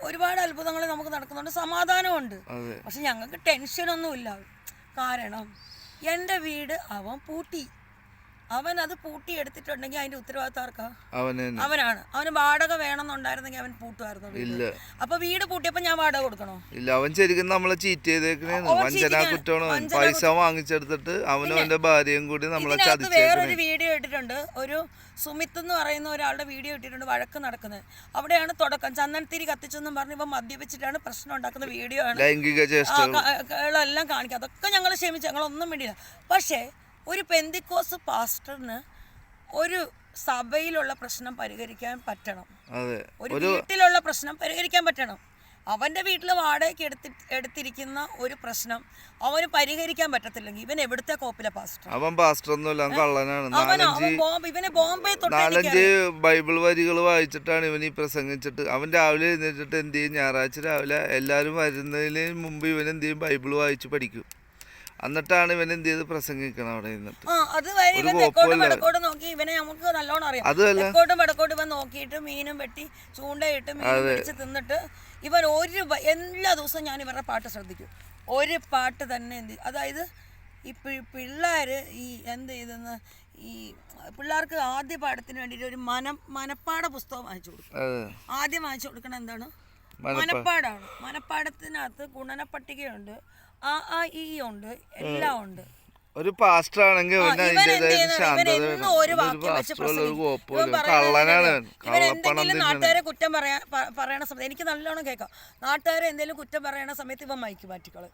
ഒരുപാട് അത്ഭുതങ്ങൾ നമുക്ക് നടക്കുന്നുണ്ട്, സമാധാനമുണ്ട്. പക്ഷെ ഞങ്ങൾക്ക് ടെൻഷനൊന്നുമില്ല. കാരണം എൻ്റെ വീട് അവൻ പൂട്ടി, അവൻ അത് പൂട്ടി എടുത്തിട്ടുണ്ടെങ്കിൽ അതിന്റെ ഉത്തരവാദിത്തം ആർക്കാ? അവനാണ്. അവന് വാടക വേണമെന്നുണ്ടായിരുന്നെങ്കിൽ അവൻ പൂട്ടുമായിരുന്നു. അപ്പൊ വീട് പൂട്ടിയപ്പോ ഞാൻ വാടക കൊടുക്കണോ? ഇല്ല, അവൻ ശരിക്കും നമ്മളെ ചീറ്റ് ചെയ്തേക്കണേന്ന്, വഞ്ചനാ കുറ്റമാണ്. പൈസ വാങ്ങിച്ചെടുത്തിട്ട് അവനും അവന്റെ ഭാര്യയും കൂടി നമ്മളെ ചതിച്ചേക്കണേ. വേറൊരു വീഡിയോ ഇട്ടിട്ടുണ്ട്, ഒരു സുമിത്ത് എന്ന് പറയുന്ന ഒരാളുടെ വീഡിയോ ഇട്ടിട്ടുണ്ട്, വഴക്ക് നടക്കുന്നത്. അവിടെയാണ് തുടക്കം. ചന്ദനത്തിരി കത്തിച്ചെന്നും പറഞ്ഞ് ഇവ മദ്യപിച്ചിട്ടാണ് പ്രശ്നം ഉണ്ടാക്കുന്ന വീഡിയോ ആണ്, ലൈംഗിക ചേഷ്ടകളെല്ലാം കാണിക്കുക. അതൊക്കെ ഞങ്ങൾ ക്ഷമിച്ചു, ഞങ്ങളൊന്നും വേണ്ടിയില്ല. പക്ഷേ ഒരു പെന്തിക്കോസ് പാസ്റ്ററിന് ഒരു സഭയിലുള്ള പ്രശ്നം പരിഹരിക്കാൻ പറ്റണം, ഒരു വീട്ടിലുള്ള പ്രശ്നം പരിഹരിക്കാൻ പറ്റണം. അവൻ്റെ വീട്ടിൽ വാടകയ്ക്ക് എടുത്തിരിക്കുന്ന ഒരു പ്രശ്നം അവന് പരിഹരിക്കാൻ പറ്റത്തില്ലെങ്കിൽ ഇവൻ എവിടുത്തെ കോപ്പിലെ പാസ്റ്റർ? അവൻ പാസ്റ്റർ ഒന്നുമില്ല, കള്ളനാണ്. ഇവനെ ബോംബെ നാലഞ്ച് ബൈബിൾ വരികൾ വായിച്ചിട്ടാണ് ഇവൻ ഈ പ്രസംഗിച്ചിട്ട്. അവൻ രാവിലെ എഴുന്നേറ്റിട്ട് എന്ത് ചെയ്യും, ഞായറാഴ്ച രാവിലെ എല്ലാവരും വരുന്നതിന് മുമ്പ് ഇവൻ എന്ത് ചെയ്യും, ബൈബിൾ വായിച്ച് പഠിക്കും. എന്നിട്ടാണ് ഇവൻ എന്ത് ചെയ്ത് പ്രസംഗിക്കണം അവിടെ നിന്നിട്ട്. നോക്കി ഇവനെ നമുക്ക് നല്ലോണം അറിയാം. തെക്കോട്ടും വടക്കോട്ടും ഇവൻ നോക്കിയിട്ട് മീനും വെട്ടി ചൂണ്ടയിട്ട് മീൻ പിടിച്ച് തിന്നിട്ട് ഇവൻ എല്ലാ ദിവസവും ഞാൻ ഇവരുടെ പാട്ട് ശ്രദ്ധിക്കും. ഒരു പാട്ട് തന്നെ എന്ത്, അതായത് ഈ പിള്ളേർ ഈ എന്ത് ചെയ്തെന്ന്, ഈ പിള്ളേർക്ക് ആദ്യ പാഠത്തിന് വേണ്ടിയിട്ട് ഒരു മനപ്പാഠ പുസ്തകം വാങ്ങിച്ചു കൊടുക്കും. ആദ്യം വാങ്ങിച്ചു കൊടുക്കണം എന്താണ്, മനപ്പാടാണ്. മനപ്പാടത്തിനകത്ത് ഗുണനപ്പട്ടികയുണ്ട്, ആ ഈ ഉണ്ട്, എല്ലാം ഉണ്ട്. ഒരു പാസ്റ്റർ ആണെങ്കിൽ നാട്ടുകാരെ കുറ്റം പറയണ സമയത്ത് എനിക്ക് നല്ലോണം കേൾക്കാം. നാട്ടുകാരെ എന്തെങ്കിലും കുറ്റം പറയണ സമയത്ത് ഇവൻ മൈക്ക് മാറ്റിക്കള്,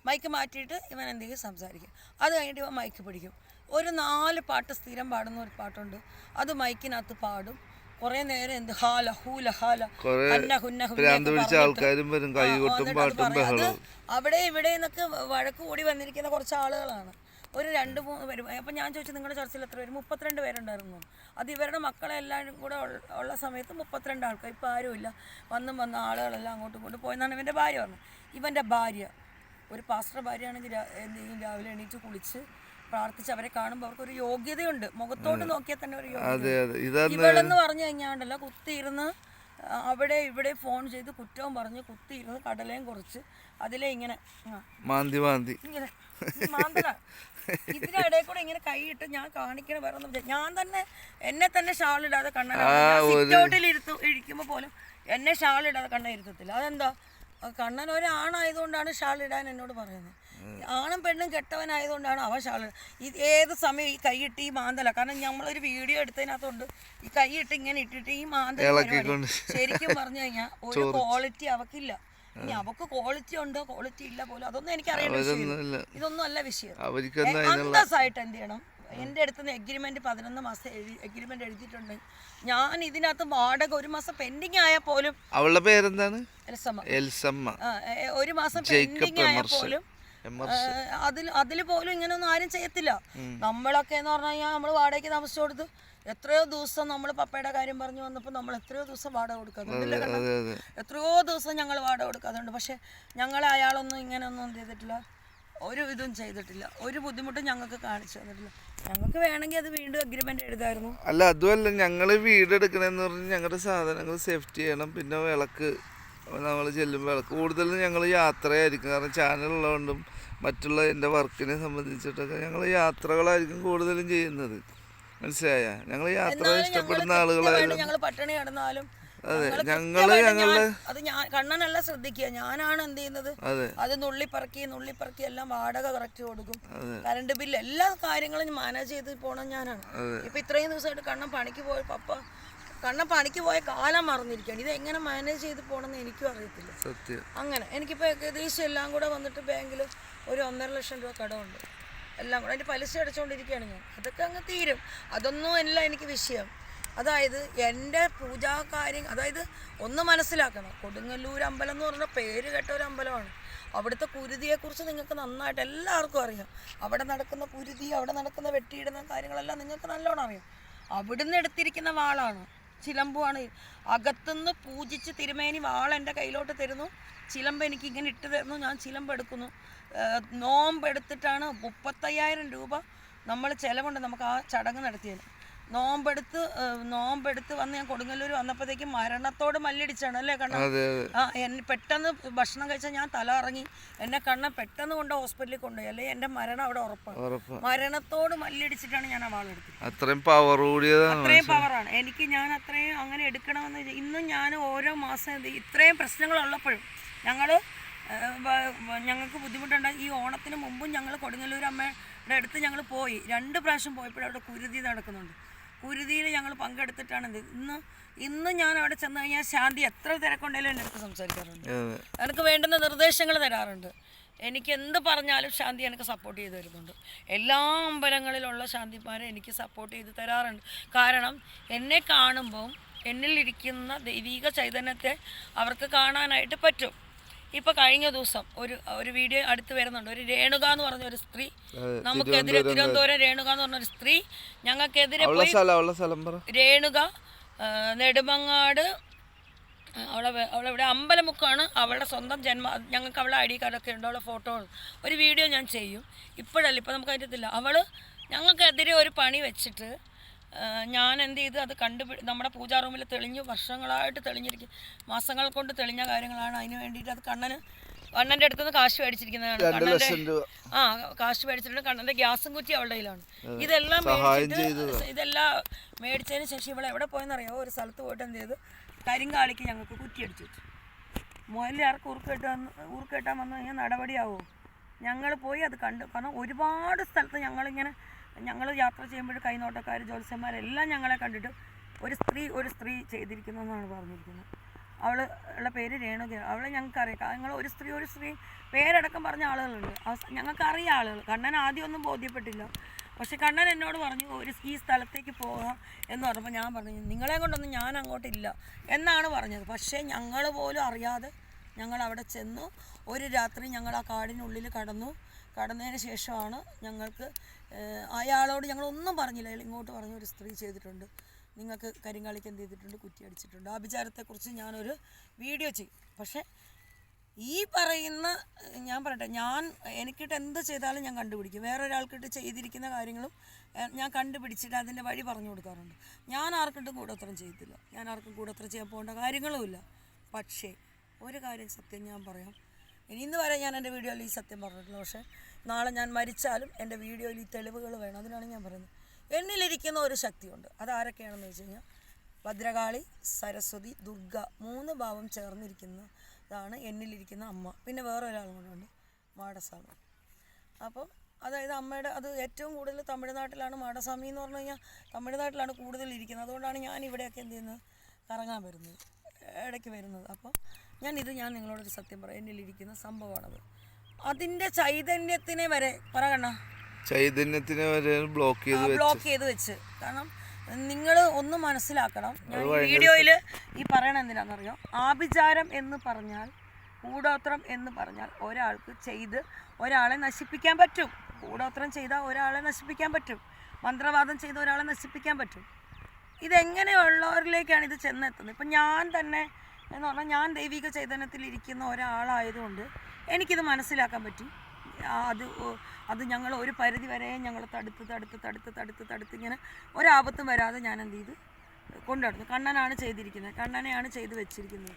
മൈക്ക് മാറ്റിയിട്ട് ഇവൻ എന്തെങ്കിലും സംസാരിക്കും. അത് കഴിഞ്ഞിട്ട് ഇവൻ മൈക്ക് പിടിക്കും. ഒരു 4 പാട്ട് സ്ഥിരം പാടുന്ന ഒരു പാട്ടുണ്ട്, അത് മൈക്കിനകത്ത് പാടും. കുറെ നേരം എന്ത് ഹാല ഹൂല ഹാല അവിടെ ഇവിടെ നിന്നൊക്കെ വഴക്ക് കൂടി വന്നിരിക്കുന്ന കുറച്ച് ആളുകളാണ്. ഒരു 2-3 പേര്. അപ്പം ഞാൻ ചോദിച്ചു നിങ്ങളുടെ ചർച്ചിൽ എത്ര പേര്? 32 പേരുണ്ടായിരുന്നു. അത് ഇവരുടെ മക്കളെ എല്ലാവരും കൂടെ ഉള്ള സമയത്ത് 32 ആൾക്കാർ. ഇപ്പോൾ ആരുമില്ല, വന്ന ആളുകളെല്ലാം അങ്ങോട്ടും ഇങ്ങോട്ടും പോയെന്നാണ് ഇവൻ്റെ ഭാര്യ പറഞ്ഞത്. ഇവൻ്റെ ഭാര്യ ഒരു പാസ്റ്റർ ഭാര്യയാണെങ്കിൽ രാവിലെ എണീറ്റ് കുളിച്ച് പ്രാർത്ഥിച്ച് അവരെ കാണുമ്പോൾ അവർക്കൊരു യോഗ്യതയുണ്ട്. മുഖത്തോട്ട് നോക്കിയാൽ തന്നെ ഒരു യോഗ്യത. ഇവളെന്ന് പറഞ്ഞു കഴിഞ്ഞാണ്ടല്ലോ കുത്തിയിരുന്ന് അവിടെ ഇവിടെ ഫോൺ ചെയ്ത് കുറ്റവും പറഞ്ഞ് കുത്തിയിരുന്ന് കടലയും കുറച്ച് അതിലെ ഇങ്ങനെ ഇങ്ങനെ മാന്തല ഇതിനിടയിൽ കൂടെ ഇങ്ങനെ കൈയിട്ട് ഞാൻ കാണിക്കണ വേറെ ഒന്നും ഞാൻ തന്നെ എന്നെ തന്നെ ഷാളിടാതെ സിറ്റൗട്ടിൽ ഇരിക്കുമ്പോൾ പോലും എന്നെ ഷാളിടാതെ കണ്ണ ഇരുത്തത്തില്ല. അതെന്താ? കണ്ണൻ ഒരാണായതുകൊണ്ടാണ് ഷാളിടാൻ എന്നോട് പറയുന്നത്. ആണും പെണ്ണും കെട്ടവനായതുകൊണ്ടാണ് അവൻ ഷാളിട. ഏത് സമയം ഈ കൈയിട്ട് ഈ മാന്തല, കാരണം നമ്മളൊരു വീഡിയോ എടുത്തതിനകത്തുണ്ട് ഈ കൈയിട്ട് ഇങ്ങനെ ഇട്ടിട്ട് ഈ മാന്തല ശരിക്കും പറഞ്ഞു കഴിഞ്ഞാൽ ഒരു ക്വാളിറ്റി അവക്കില്ല. ഇനി അവക്ക് ക്വാളിറ്റി ഉണ്ടോ ക്വാളിറ്റി ഇല്ല പോലും അതൊന്നും എനിക്കറിയേണ്ട വിഷയം. ഇതൊന്നും അല്ല വിഷയം. അന്തസ്സായിട്ട് എന്ത് ചെയ്യണം? എൻ്റെ അടുത്ത് നിന്ന് എഗ്രിമെൻറ്റ് 11 മാസം എഗ്രിമെൻ്റ് എഴുതിയിട്ടുണ്ട്. ഞാൻ ഇതിനകത്ത് വാടക 1 മാസം പെൻഡിങ് ആയാൽ പോലും. അവളുടെ പേരെന്താണ്? എൽസമ്മ. 1 മാസം പെൻഡിങ് ആയാൽ പോലും അതിൽ പോലും ഇങ്ങനെയൊന്നും ആരും ചെയ്യത്തില്ല. നമ്മളൊക്കെ എന്ന് പറഞ്ഞു കഴിഞ്ഞാൽ നമ്മൾ വാടകയ്ക്ക് താമസിച്ചു കൊടുത്ത് എത്രയോ ദിവസം നമ്മൾ പപ്പയുടെ കാര്യം പറഞ്ഞു വന്നപ്പോൾ നമ്മൾ എത്രയോ ദിവസം വാടക കൊടുക്കാറുണ്ട്. എത്രയോ ദിവസം ഞങ്ങൾ വാടക കൊടുക്കാറുണ്ട്. പക്ഷെ ഞങ്ങൾ അയാളൊന്നും ഇങ്ങനെയൊന്നും എന്ത് ചെയ്തിട്ടില്ല, ഒരു ഇതും ചെയ്തിട്ടില്ല, ഒരു ബുദ്ധിമുട്ടും ഞങ്ങൾക്ക് കാണിച്ചു തന്നിട്ടില്ല. ഞങ്ങൾക്ക് വേണമെങ്കിൽ അത് വീണ്ടും അഗ്രിമെന്റ് എഴുതായിരുന്നു. അല്ല അതുമല്ല, ഞങ്ങൾ വീട് എടുക്കണമെന്ന് പറഞ്ഞാൽ ഞങ്ങളുടെ സാധനങ്ങൾ സേഫ്റ്റി ചെയ്യണം. പിന്നെ വിളക്ക് നമ്മൾ ചെല്ലുമ്പോൾ വിളക്ക് കൂടുതലും ഞങ്ങൾ യാത്രയായിരിക്കും. കാരണം ചാനലുള്ളതുകൊണ്ടും മറ്റുള്ള എൻ്റെ വർക്കിനെ സംബന്ധിച്ചിട്ടൊക്കെ ഞങ്ങൾ യാത്രകളായിരിക്കും കൂടുതലും ചെയ്യുന്നത്. മനസ്സിലായ? ഞങ്ങൾ യാത്ര ഇഷ്ടപ്പെടുന്ന ആളുകളായാലും ഞങ്ങൾ പട്ടിണി കിടന്നാലും അതെ അത് കണ്ണനല്ല ശ്രദ്ധിക്കുക, ഞാനാണ് എന്ത് ചെയ്യുന്നത്. അത് നുള്ളിപ്പറക്കി എല്ലാം വാടക കറക്റ്റ് കൊടുക്കും, കറണ്ട് ബില്ല് എല്ലാ കാര്യങ്ങളും മാനേജ് ചെയ്ത് പോണം ഞാനാണ്. ഇപ്പൊ ഇത്രയും ദിവസമായിട്ട് കണ്ണൻ പണിക്ക് പോയ കാലം മറന്നിരിക്കുകയാണ്. ഇത് എങ്ങനെ മാനേജ് ചെയ്ത് പോകണമെന്ന് എനിക്കും അറിയത്തില്ല. അങ്ങനെ എനിക്കിപ്പോൾ ഏകദേശം എല്ലാം കൂടെ വന്നിട്ട് ബാങ്കിൽ ഒരു 1.5 ലക്ഷം രൂപ കടമുണ്ട്. എല്ലാം കൂടെ അതിൻ്റെ പലിശ അടച്ചുകൊണ്ടിരിക്കുകയാണ് ഞാൻ. അതൊക്കെ അങ്ങ് തീരും. അതൊന്നും അല്ല എനിക്ക് വിഷയം. അതായത് എൻ്റെ പൂജാകാര്യം, അതായത് ഒന്ന് മനസ്സിലാക്കണം, കൊടുങ്ങല്ലൂർ അമ്പലം എന്ന് പറഞ്ഞാൽ പേര് കേട്ട ഒരു അമ്പലമാണ്. അവിടുത്തെ കുരുതിയെക്കുറിച്ച് നിങ്ങൾക്ക് നന്നായിട്ട് എല്ലാവർക്കും അറിയാം. അവിടെ നടക്കുന്ന കുരുതി, അവിടെ നടക്കുന്ന വെട്ടിയിടുന്ന കാര്യങ്ങളെല്ലാം നിങ്ങൾക്ക് നല്ലോണം അറിയാം. അവിടുന്ന് എടുത്തിരിക്കുന്ന വാളാണ്, ചിലമ്പുമാണ്. അകത്തുനിന്ന് പൂജിച്ച് തിരുമേനി വാൾ എൻ്റെ കയ്യിലോട്ട് തരുന്നു, ചിലമ്പ് എനിക്ക് ഇങ്ങനെ ഇട്ട് തരുന്നു, ഞാൻ ചിലമ്പ് എടുക്കുന്നു. നോമ്പെടുത്തിട്ടാണ് 35,000 രൂപ നമ്മൾ ചിലവുണ്ട് നമുക്ക് ആ ചടങ്ങ് നടത്തിയത്. നോമ്പെടുത്ത് വന്ന് ഞാൻ കൊടുങ്ങല്ലൂർ വന്നപ്പോഴത്തേക്കും മരണത്തോട് മല്ലിടിച്ചാണ് അല്ലേ കണ്ണ. എന്നെ പെട്ടെന്ന് ഭക്ഷണം കഴിച്ചാൽ ഞാൻ തല ഇറങ്ങി, എന്നെ കണ്ണ പെട്ടെന്ന് കൊണ്ട് ഹോസ്പിറ്റലിൽ കൊണ്ടുപോയി, അല്ലെങ്കിൽ എൻ്റെ മരണം അവിടെ ഉറപ്പാണ്. മരണത്തോട് മല്ലിടിച്ചിട്ടാണ് ഞാൻ ആ വാളെടുത്തത്. അത്രയും പവറാണ് എനിക്ക്. ഞാൻ അത്രയും അങ്ങനെ എടുക്കണമെന്ന് ഇന്നും ഞാൻ ഓരോ മാസം ഇത്രയും പ്രശ്നങ്ങളുള്ളപ്പോഴും ഞങ്ങൾക്ക് ബുദ്ധിമുട്ടുണ്ടായി. ഈ ഓണത്തിന് മുമ്പും ഞങ്ങൾ കൊടുങ്ങല്ലൂർ അമ്മയുടെ അടുത്ത് ഞങ്ങൾ പോയി 2 പ്രാവശ്യം പോയപ്പോഴും അവിടെ കുരുതി നടക്കുന്നുണ്ട്. കുരുതിയിൽ ഞങ്ങൾ പങ്കെടുത്തിട്ടാണ് ഇന്ന് ഞാൻ അവിടെ ചെന്ന് കഴിഞ്ഞാൽ ശാന്തി എത്ര തിരക്കുണ്ടെങ്കിലും എൻ്റെ അടുത്ത് സംസാരിക്കാറുണ്ട്, എനിക്ക് വേണ്ടുന്ന നിർദ്ദേശങ്ങൾ തരാറുണ്ട്. എനിക്ക് എന്ത് പറഞ്ഞാലും ശാന്തി എനിക്ക് സപ്പോർട്ട് ചെയ്ത് തരുന്നുണ്ട്. എല്ലാ അമ്പലങ്ങളിലുള്ള ശാന്തിമാരെ എനിക്ക് സപ്പോർട്ട് ചെയ്ത് തരാറുണ്ട്. കാരണം എന്നെ കാണുമ്പം എന്നിലിരിക്കുന്ന ദൈവിക ചൈതന്യത്തെ അവർക്ക് കാണാനായിട്ട് പറ്റും. ഇപ്പൊ കഴിഞ്ഞ ദിവസം ഒരു വീഡിയോ അടുത്ത് വരുന്നുണ്ട്. ഒരു രേണുക എന്ന് പറഞ്ഞ ഒരു സ്ത്രീ നമുക്കെതിരെ, തിരുവനന്തപുരം രേണുക എന്ന് പറഞ്ഞൊരു സ്ത്രീ ഞങ്ങൾക്കെതിരെ പോയി. രേണുക നെടുമങ്ങാട്, അവളെവിടെ അമ്പലമുക്കാണ് അവളുടെ സ്വന്തം ഞങ്ങൾക്ക് അവളുടെ ID കാർഡൊക്കെ ഉണ്ട്, അവളുടെ ഫോട്ടോ. ഒരു വീഡിയോ ഞാൻ ചെയ്യും, ഇപ്പോഴല്ല, ഇപ്പം നമുക്ക് അറിയത്തില്ല. അവൾ ഞങ്ങൾക്കെതിരെ ഒരു പണി വെച്ചിട്ട് ഞാൻ എന്ത് ചെയ്ത് അത് നമ്മുടെ പൂജാ റൂമിൽ തെളിഞ്ഞു, വർഷങ്ങളായിട്ട് തെളിഞ്ഞിരിക്കും, മാസങ്ങൾ കൊണ്ട് തെളിഞ്ഞ കാര്യങ്ങളാണ്. അതിന് വേണ്ടിയിട്ട് അത് കണ്ണൻ്റെ അടുത്ത് നിന്ന് കാശ് മേടിച്ചിരിക്കുന്നതാണ്. കാശ് മേടിച്ചിട്ടുണ്ട്. കണ്ണൻ്റെ ഗ്യാസും കുറ്റി അവളുടെ കയ്യിലാണ്. ഇതെല്ലാം മേടിച്ചതിന് ശേഷം ഇവിടെ എവിടെ പോയെന്നറിയാമോ? ഒരു സ്ഥലത്ത് പോയിട്ട് എന്ത് ചെയ്ത് കരിങ്കാളിക്ക് ഞങ്ങൾക്ക് കുറ്റി അടിച്ചു വെച്ചു. മുതലാർക്ക് ഊർക്കെട്ടാൻ വന്നു കഴിഞ്ഞാൽ നടപടിയാവോ? ഞങ്ങൾ പോയി അത് കണ്ടു. കാരണം ഒരുപാട് സ്ഥലത്ത് ഞങ്ങൾ യാത്ര ചെയ്യുമ്പോൾ കൈനോട്ടക്കാർ, ജ്യോത്സ്യന്മാരെല്ലാം ഞങ്ങളെ കണ്ടിട്ട് ഒരു സ്ത്രീ ചെയ്തിരിക്കുന്നു എന്നാണ് പറഞ്ഞിരിക്കുന്നത്. അവളുടെ പേര് രേണുക. അവളെ ഞങ്ങൾക്കറിയാം. ഞങ്ങൾ ഒരു സ്ത്രീ പേരടക്കം പറഞ്ഞ ആളുകളുണ്ട്. ഞങ്ങൾക്കറിയാം ആളുകൾ. കണ്ണൻ ആദ്യമൊന്നും ബോധ്യപ്പെട്ടില്ല. പക്ഷെ കണ്ണൻ എന്നോട് പറഞ്ഞു ഈ സ്ഥലത്തേക്ക് പോകാം എന്ന് പറഞ്ഞപ്പോൾ ഞാൻ പറഞ്ഞു നിങ്ങളെ കൊണ്ടൊന്നും ഞാൻ അങ്ങോട്ടില്ല എന്നാണ് പറഞ്ഞത്. പക്ഷേ ഞങ്ങൾ പോലും അറിയാതെ ഞങ്ങൾ അവിടെ ചെന്നു. ഒരു രാത്രി ഞങ്ങൾ ആ കാടിനുള്ളിൽ കടന്നു. കടന്നതിന് ശേഷമാണ് ഞങ്ങൾക്ക് അയാളോട് ഞങ്ങളൊന്നും പറഞ്ഞില്ല. അയാൾ ഇങ്ങോട്ട് പറഞ്ഞ ഒരു സ്ത്രീ ചെയ്തിട്ടുണ്ട്, നിങ്ങൾക്ക് കരിങ്കാളിക്ക് എന്ത് ചെയ്തിട്ടുണ്ട്, കുറ്റി അടിച്ചിട്ടുണ്ട്. ആഭിചാരത്തെക്കുറിച്ച് ഞാനൊരു വീഡിയോ ചെയ്യും. പക്ഷേ ഈ പറയുന്ന ഞാൻ പറയട്ടെ, എനിക്കിട്ട് എന്ത് ചെയ്താലും ഞാൻ കണ്ടുപിടിക്കും. വേറൊരാൾക്കിട്ട് ചെയ്തിരിക്കുന്ന കാര്യങ്ങളും ഞാൻ കണ്ടുപിടിച്ചിട്ട് അതിൻ്റെ വഴി പറഞ്ഞു കൊടുക്കാറുണ്ട്. ഞാൻ ആർക്കിട്ടും കൂടോത്രം ചെയ്യത്തില്ല, ഞാൻ ആർക്കും കൂടോത്രം ചെയ്യാൻ പോകേണ്ട കാര്യങ്ങളുമില്ല. പക്ഷേ ഒരു കാര്യം സത്യം ഞാൻ പറയാം, ഇന്ന് വരെ ഞാൻ എൻ്റെ വീഡിയോയിൽ ഈ സത്യം പറഞ്ഞിട്ടില്ല. പക്ഷേ നാളെ ഞാൻ മരിച്ചാലും എൻ്റെ വീഡിയോയിൽ ഈ തെളിവുകൾ വേണം. അതിനാണ് ഞാൻ പറയുന്നത്. എന്നിലിരിക്കുന്ന ഒരു ശക്തിയുണ്ട്. അതാരൊക്കെയാണെന്ന് വെച്ച് കഴിഞ്ഞാൽ ഭദ്രകാളി, സരസ്വതി, ദുർഗ, 3 ഭാവം ചേർന്നിരിക്കുന്നതാണ് എന്നിലിരിക്കുന്ന അമ്മ. പിന്നെ വേറെ ഒരാളും കൂടെ മാടസ്വാമി. അപ്പം അതായത് അമ്മയുടെ അത് ഏറ്റവും കൂടുതൽ തമിഴ്നാട്ടിലാണ്. മാടസ്വാമി എന്ന് പറഞ്ഞു കഴിഞ്ഞാൽ തമിഴ്നാട്ടിലാണ് കൂടുതൽ ഇരിക്കുന്നത്. അതുകൊണ്ടാണ് ഞാൻ ഇവിടെയൊക്കെ എന്ത് ചെയ്യുന്നത്, കറങ്ങാൻ വരുന്നത്, ഇടയ്ക്ക് വരുന്നത്. അപ്പോൾ ഞാൻ നിങ്ങളോടൊരു സത്യം പറയാം, എന്നിലിരിക്കുന്ന സംഭവമാണത്. അതിൻ്റെ ചൈതന്യത്തിനെ വരെ പറയണ ചൈതന്യത്തിനെ വരെ ബ്ലോക്ക് ചെയ്ത് വെച്ച്. കാരണം നിങ്ങൾ ഒന്ന് മനസ്സിലാക്കണം, ഞാൻ ഈ വീഡിയോയിൽ ഈ പറയണത് എന്തിനാണെന്നറിയാം. ആഭിചാരം എന്ന് പറഞ്ഞാൽ, കൂടോത്രം എന്ന് പറഞ്ഞാൽ ഒരാൾക്ക് ചെയ്ത് ഒരാളെ നശിപ്പിക്കാൻ പറ്റും. കൂടോത്രം ചെയ്താൽ ഒരാളെ നശിപ്പിക്കാൻ പറ്റും. മന്ത്രവാദം ചെയ്ത് ഒരാളെ നശിപ്പിക്കാൻ പറ്റും. ഇതെങ്ങനെയുള്ളവരിലേക്കാണ് ഇത് ചെന്നെത്തുന്നത്. ഇപ്പം ഞാൻ തന്നെ എന്ന് പറഞ്ഞാൽ ഞാൻ ദൈവിക ചൈതന്യത്തിലിരിക്കുന്ന ഒരാളായതുകൊണ്ട് എനിക്കിത് മനസ്സിലാക്കാൻ പറ്റി. അത് ഞങ്ങൾ ഒരു പരിധി വരെ ഞങ്ങൾ തടുത്ത് ഇങ്ങനെ ഒരാപത്തും വരാതെ ഞാൻ എന്ത് ചെയ്ത് കൊണ്ടുനടന്നു. കണ്ണനാണ് ചെയ്തിരിക്കുന്നത്, കണ്ണനെയാണ് ചെയ്ത് വെച്ചിരിക്കുന്നത്.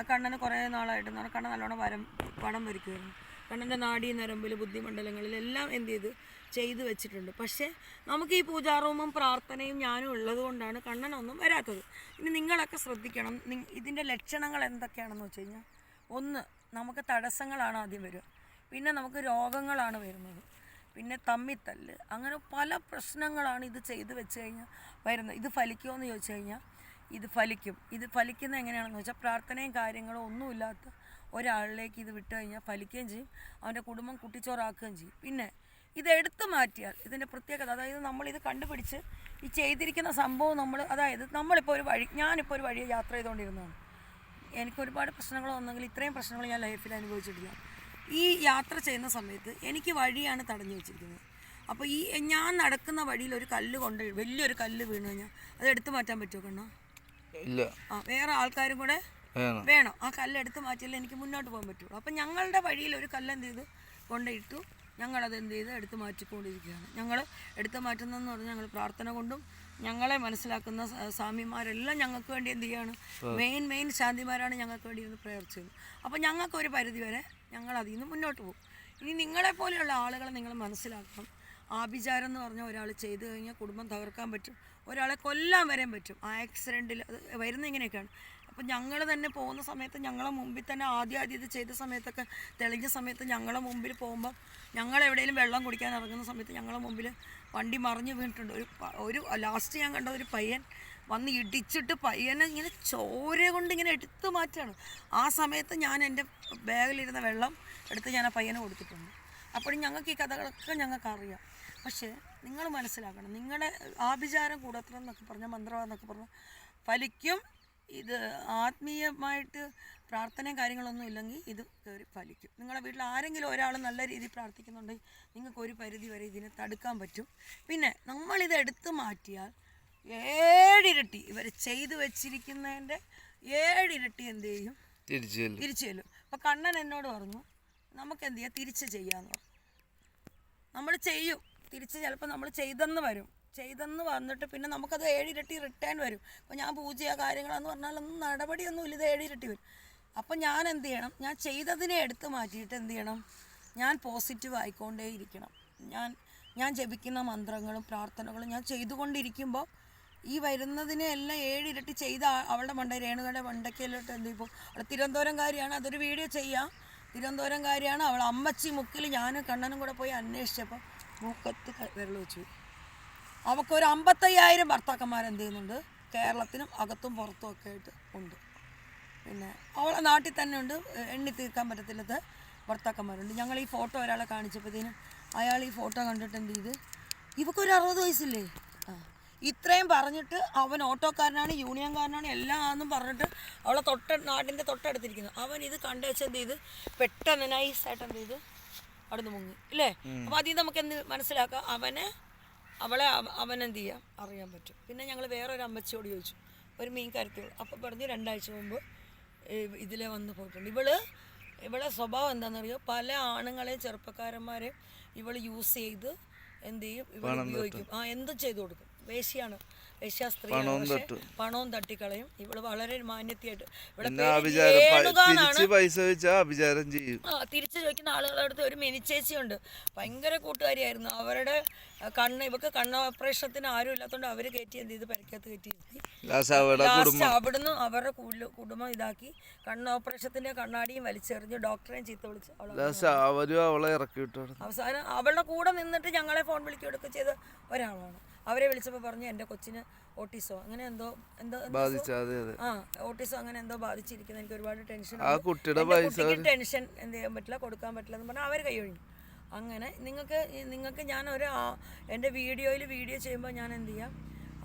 കണ്ണന് കുറേ നാളായിട്ട് എന്ന് പറഞ്ഞാൽ കണ്ണൻ നല്ലോണം പടം വരയ്ക്കുമായിരുന്നു. കണ്ണൻ്റെ നാഡീ നരമ്പിൽ, ബുദ്ധിമണ്ഡലങ്ങളിലെല്ലാം എന്ത് ചെയ്ത് വെച്ചിട്ടുണ്ട്. പക്ഷേ നമുക്ക് ഈ പൂജാറൂമും പ്രാർത്ഥനയും ഞാനും ഉള്ളത് കൊണ്ടാണ് കണ്ണനൊന്നും വരാത്തത്. ഇനി നിങ്ങളൊക്കെ ശ്രദ്ധിക്കണം, ഇതിൻ്റെ ലക്ഷണങ്ങൾ എന്തൊക്കെയാണെന്ന് വെച്ച് കഴിഞ്ഞാൽ, ഒന്ന്, നമുക്ക് തടസ്സങ്ങളാണ് ആദ്യം വരിക. പിന്നെ നമുക്ക് രോഗങ്ങളാണ് വരുന്നത്. പിന്നെ തമ്മിത്തല്ല്, അങ്ങനെ പല പ്രശ്നങ്ങളാണ് ഇത് ചെയ്ത് വെച്ച് കഴിഞ്ഞാൽ വരുന്നത്. ഇത് ഫലിക്കുമോ എന്ന് ചോദിച്ചു കഴിഞ്ഞാൽ ഇത് ഫലിക്കും. ഇത് ഫലിക്കുന്നത് എങ്ങനെയാണെന്ന് വെച്ചാൽ, പ്രാർത്ഥനയും കാര്യങ്ങളും ഒന്നുമില്ലാത്ത ഒരാളിലേക്ക് ഇത് വിട്ട് കഴിഞ്ഞാൽ ഫലിക്കുകയും ചെയ്യും, അവൻ്റെ കുടുംബം കുട്ടിച്ചോറാക്കുകയും ചെയ്യും. പിന്നെ ഇത് എടുത്തു മാറ്റിയാൽ ഇതിൻ്റെ പ്രത്യേകത, അതായത് നമ്മളിത് കണ്ടുപിടിച്ച് ഈ ചെയ്തിരിക്കുന്ന സംഭവം അതായത് ഞാനിപ്പോൾ ഒരു വഴി യാത്ര ചെയ്തുകൊണ്ടിരുന്നതാണ്. എനിക്ക് ഒരുപാട് പ്രശ്നങ്ങൾ വന്നെങ്കിൽ ഇത്രയും പ്രശ്നങ്ങൾ ഞാൻ ലൈഫിൽ അനുഭവിച്ചിട്ടില്ല. ഈ യാത്ര ചെയ്യുന്ന സമയത്ത് എനിക്ക് വഴിയാണ് തടഞ്ഞു വെച്ചിരിക്കുന്നത്. അപ്പോൾ ഞാൻ നടക്കുന്ന വഴിയിൽ ഒരു കല്ല് വലിയൊരു കല്ല് വീണ് കഴിഞ്ഞാൽ അത് എടുത്തു മാറ്റാൻ പറ്റുമോ കണ്ണോ? ഇല്ല. വേറെ ആൾക്കാരും കൂടെ വേണം. ആ കല്ല് എടുത്ത് മാറ്റിയാലേ എനിക്ക് മുന്നോട്ട് പോകാൻ പറ്റുള്ളൂ. അപ്പം ഞങ്ങളുടെ വഴിയിൽ ഒരു കല്ല് എന്ത് ചെയ്ത് കൊണ്ടിട്ടു. ഞങ്ങളത് എന്ത് ചെയ്ത് എടുത്ത് മാറ്റിക്കൊണ്ടിരിക്കുകയാണ്. ഞങ്ങൾ എടുത്ത് മാറ്റുന്നതെന്ന് പറഞ്ഞാൽ ഞങ്ങൾ പ്രാർത്ഥന കൊണ്ടും ഞങ്ങളെ മനസ്സിലാക്കുന്ന സ്വാമിമാരെല്ലാം ഞങ്ങൾക്ക് വേണ്ടി എന്ത് ചെയ്യാണ്, മെയിൻ ശാന്തിമാരാണ് ഞങ്ങൾക്ക് വേണ്ടി ഇരുന്ന് പ്രേയർ ചെയ്യുന്നത്. അപ്പോൾ ഞങ്ങൾക്കൊരു പരിധി വരെ ഞങ്ങൾ അതിൽ നിന്ന് മുന്നോട്ട് പോകും. ഇനി നിങ്ങളെപ്പോലെയുള്ള ആളുകളെ നിങ്ങൾ മനസ്സിലാക്കണം. ആഭിചാരം എന്ന് പറഞ്ഞാൽ ഒരാൾ ചെയ്ത് കഴിഞ്ഞാൽ കുടുംബം തകർക്കാൻ പറ്റും, ഒരാളെ കൊല്ലാൻ വരാൻ പറ്റും. ആക്സിഡൻറ്റിൽ അത് വരുന്ന ഇങ്ങനെയൊക്കെയാണ്. അപ്പം ഞങ്ങൾ തന്നെ പോകുന്ന സമയത്ത് ഞങ്ങളെ മുമ്പിൽ തന്നെ ആദ്യം ഇത് ചെയ്ത സമയത്തൊക്കെ തെളിഞ്ഞ സമയത്ത് ഞങ്ങളെ മുമ്പിൽ പോകുമ്പോൾ, ഞങ്ങളെവിടെയെങ്കിലും വെള്ളം കുടിക്കാൻ ഇറങ്ങുന്ന സമയത്ത് ഞങ്ങളെ മുമ്പിൽ വണ്ടി മറിഞ്ഞ് വീണിട്ടുണ്ട്. ഒരു ലാസ്റ്റ് ഞാൻ കണ്ട ഒരു പയ്യൻ വന്ന് ഇടിച്ചിട്ട് പയ്യനെ ഇങ്ങനെ ചോര കൊണ്ട് ഇങ്ങനെ എടുത്തു മാറ്റുകയാണ്. ആ സമയത്ത് ഞാൻ എൻ്റെ ബാഗിലിരുന്ന വെള്ളം എടുത്ത് ഞാൻ ആ പയ്യനെ കൊടുത്തിട്ടുണ്ട്. അപ്പോഴും ഞങ്ങൾക്ക് ഈ കഥകളൊക്കെ ഞങ്ങൾക്ക് അറിയാം. പക്ഷേ നിങ്ങൾ മനസ്സിലാക്കണം, നിങ്ങളുടെ ആഭിചാരം, കൂടോത്രം എന്നൊക്കെ പറഞ്ഞാൽ, മന്ത്രവാദം എന്നൊക്കെ പറഞ്ഞാൽ ഫലിക്കും. ഇത് ആത്മീയമായിട്ട് പ്രാർത്ഥനയും കാര്യങ്ങളൊന്നും ഇല്ലെങ്കിൽ ഇത് കയറി ഫലിക്കും. നിങ്ങളുടെ വീട്ടിൽ ആരെങ്കിലും ഒരാൾ നല്ല രീതിയിൽ പ്രാർത്ഥിക്കുന്നുണ്ടെങ്കിൽ നിങ്ങൾക്ക് ഒരു പരിധി വരെ ഇതിനെ തടുക്കാൻ പറ്റും. പിന്നെ നമ്മളിത് എടുത്തു മാറ്റിയാൽ 7 ഇരട്ടി ഇവർ ചെയ്തു വെച്ചിരിക്കുന്നതിൻ്റെ 7 ഇരട്ടി എന്ത് ചെയ്യും, തിരിച്ചു ചെല്ലും. അപ്പോൾ കണ്ണൻ എന്നോട് പറഞ്ഞു, നമുക്ക് എന്ത് ചെയ്യാം, തിരിച്ച് ചെയ്യാമെന്ന് പറഞ്ഞു. നമ്മൾ ചെയ്യും, തിരിച്ച് ചിലപ്പോൾ നമ്മൾ ചെയ്തെന്ന് വന്നിട്ട് പിന്നെ നമുക്കത് 7 ഇരട്ടി റിട്ടേൺ വരും. അപ്പോൾ ഞാൻ പൂജയോ കാര്യങ്ങളെന്ന് പറഞ്ഞാലൊന്നും നടപടിയൊന്നുമില്ല, ഇത് 7 ഇരട്ടി വരും. അപ്പം ഞാൻ എന്ത് ചെയ്യണം, ഞാൻ ചെയ്തതിനെ എടുത്ത് മാറ്റിയിട്ട് എന്ത് ചെയ്യണം, ഞാൻ പോസിറ്റീവ് ആയിക്കൊണ്ടേ ഇരിക്കണം. ഞാൻ ജപിക്കുന്ന മന്ത്രങ്ങളും പ്രാർത്ഥനകളും ഞാൻ ചെയ്തുകൊണ്ടിരിക്കുമ്പോൾ ഈ വരുന്നതിനെ എല്ലാം 7 ഇരട്ടി ചെയ്ത അവളുടെ രേണുകളുടെ മണ്ടയ്ക്കലോട്ട് എന്ത് ഇപ്പോൾ അവൾ തിരുവനന്തപുരംകാരിയാണ്, അതൊരു വീഡിയോ ചെയ്യാം. തിരുവനന്തപുരംകാരിയാണ് അവൾ. അമ്മച്ചി മുക്കിൽ ഞാനും കണ്ണനും കൂടെ പോയി അന്വേഷിച്ചപ്പോൾ മൂക്കത്ത് വിരൽ വെച്ചു. അവൾക്കൊരു 55,000 ഭർത്താക്കന്മാരെന്ത് ചെയ്യുന്നുണ്ട്, കേരളത്തിനും അകത്തും പുറത്തും ഒക്കെ ആയിട്ട് ഉണ്ട്. പിന്നെ അവളെ നാട്ടിൽ തന്നെ ഉണ്ട്, എണ്ണി തീർക്കാൻ പറ്റത്തില്ലാത്ത ഭർത്താക്കന്മാരുണ്ട്. ഞങ്ങൾ ഈ ഫോട്ടോ ഒരാളെ കാണിച്ചപ്പോഴത്തേനും അയാൾ ഈ ഫോട്ടോ കണ്ടിട്ട് എന്ത് ചെയ്ത്, ഇവക്കൊരു 60 വയസ്സില്ലേ, ഇത്രയും പറഞ്ഞിട്ട് അവൻ ഓട്ടോക്കാരനാണ്, യൂണിയൻകാരനാണ്, എല്ലാം ആണെന്നും പറഞ്ഞിട്ട് അവളെ നാടിൻ്റെ തൊട്ടടുത്തിരിക്കുന്നു. അവൻ ഇത് കണ്ടു വെച്ച് എന്ത് ചെയ്ത് പെട്ടെന്ന് നൈസായിട്ട് എന്ത് ചെയ്ത് അവിടുന്ന് മുങ്ങി ഇല്ലേ. അപ്പോൾ അതിൽ നമുക്ക് എന്ത് മനസ്സിലാക്കാം, അവൻ എന്ത് ചെയ്യാം അറിയാൻ പറ്റും. പിന്നെ ഞങ്ങൾ വേറൊരു അമ്മച്ചിയോട് ചോദിച്ചു, ഒരു മീൻ കരുത്തുള്ളൂ. അപ്പോൾ പറഞ്ഞു 2 ആഴ്ച മുമ്പ് ഇതിലെ വന്ന് പോയിട്ടുണ്ട്. ഇവളെ സ്വഭാവം എന്താണെന്നറിയോ, പല ആണുങ്ങളെയും ചെറുപ്പക്കാരന്മാരെയും ഇവൾ യൂസ് ചെയ്ത് എന്ത് ചെയ്യും, ഇവൾ ഉപയോഗിക്കും. എന്തും ചെയ്തു കൊടുക്കും. വേശ്യാണ്, വേശ്യാസ്ത്രീയാണ്. പക്ഷെ പണവും തട്ടിക്കളയും. ഇവള് വളരെ മാന്യത്തിയായിട്ട് തിരിച്ചു ചോദിക്കുന്ന ആളുകളുടെ അടുത്ത് ഒരു മിനിച്ചേച്ചിയുണ്ട്, ഭയങ്കര കൂട്ടുകാരിയായിരുന്നു. അവരുടെ ഇവക്ക് കണ്ണ് ഓപ്പറേഷത്തിന് ആരും ഇല്ലാത്തതുകൊണ്ട് അവര് കയറ്റി എന്ത് ചെയ്ത് പരിക്കകത്ത് കയറ്റി ലാസ്റ്റ് അവിടുന്ന് അവരുടെ കുടുംബം ഇതാക്കി കണ്ണ് ഓപ്പറേഷത്തിന്റെ കണ്ണാടിയും വലിച്ചെറിഞ്ഞ് ഡോക്ടറെയും ചീത്ത വിളിച്ച് അവസാനം അവളുടെ കൂടെ നിന്നിട്ട് ഞങ്ങളെ ഫോൺ വിളിക്കുകയൊക്കെ ചെയ്ത ഒരാളാണ്. അവരെ വിളിച്ചപ്പോൾ പറഞ്ഞു എൻ്റെ കൊച്ചിന് ഓട്ടിസോ അങ്ങനെ എന്തോ ഓട്ടിസോ അങ്ങനെ എന്തോ ബാധിച്ചിരിക്കുന്നത്, എനിക്ക് ഒരുപാട് ടെൻഷൻ, കുട്ടിക്ക് ടെൻഷൻ എന്ത് ചെയ്യാൻ പറ്റില്ല, കൊടുക്കാൻ പറ്റില്ല എന്ന് പറഞ്ഞാൽ അവർ കൈയൊഴിഞ്ഞു. അങ്ങനെ നിങ്ങൾക്ക് ഞാൻ എൻ്റെ വീഡിയോ ചെയ്യുമ്പോൾ ഞാൻ എന്ത് ചെയ്യാം,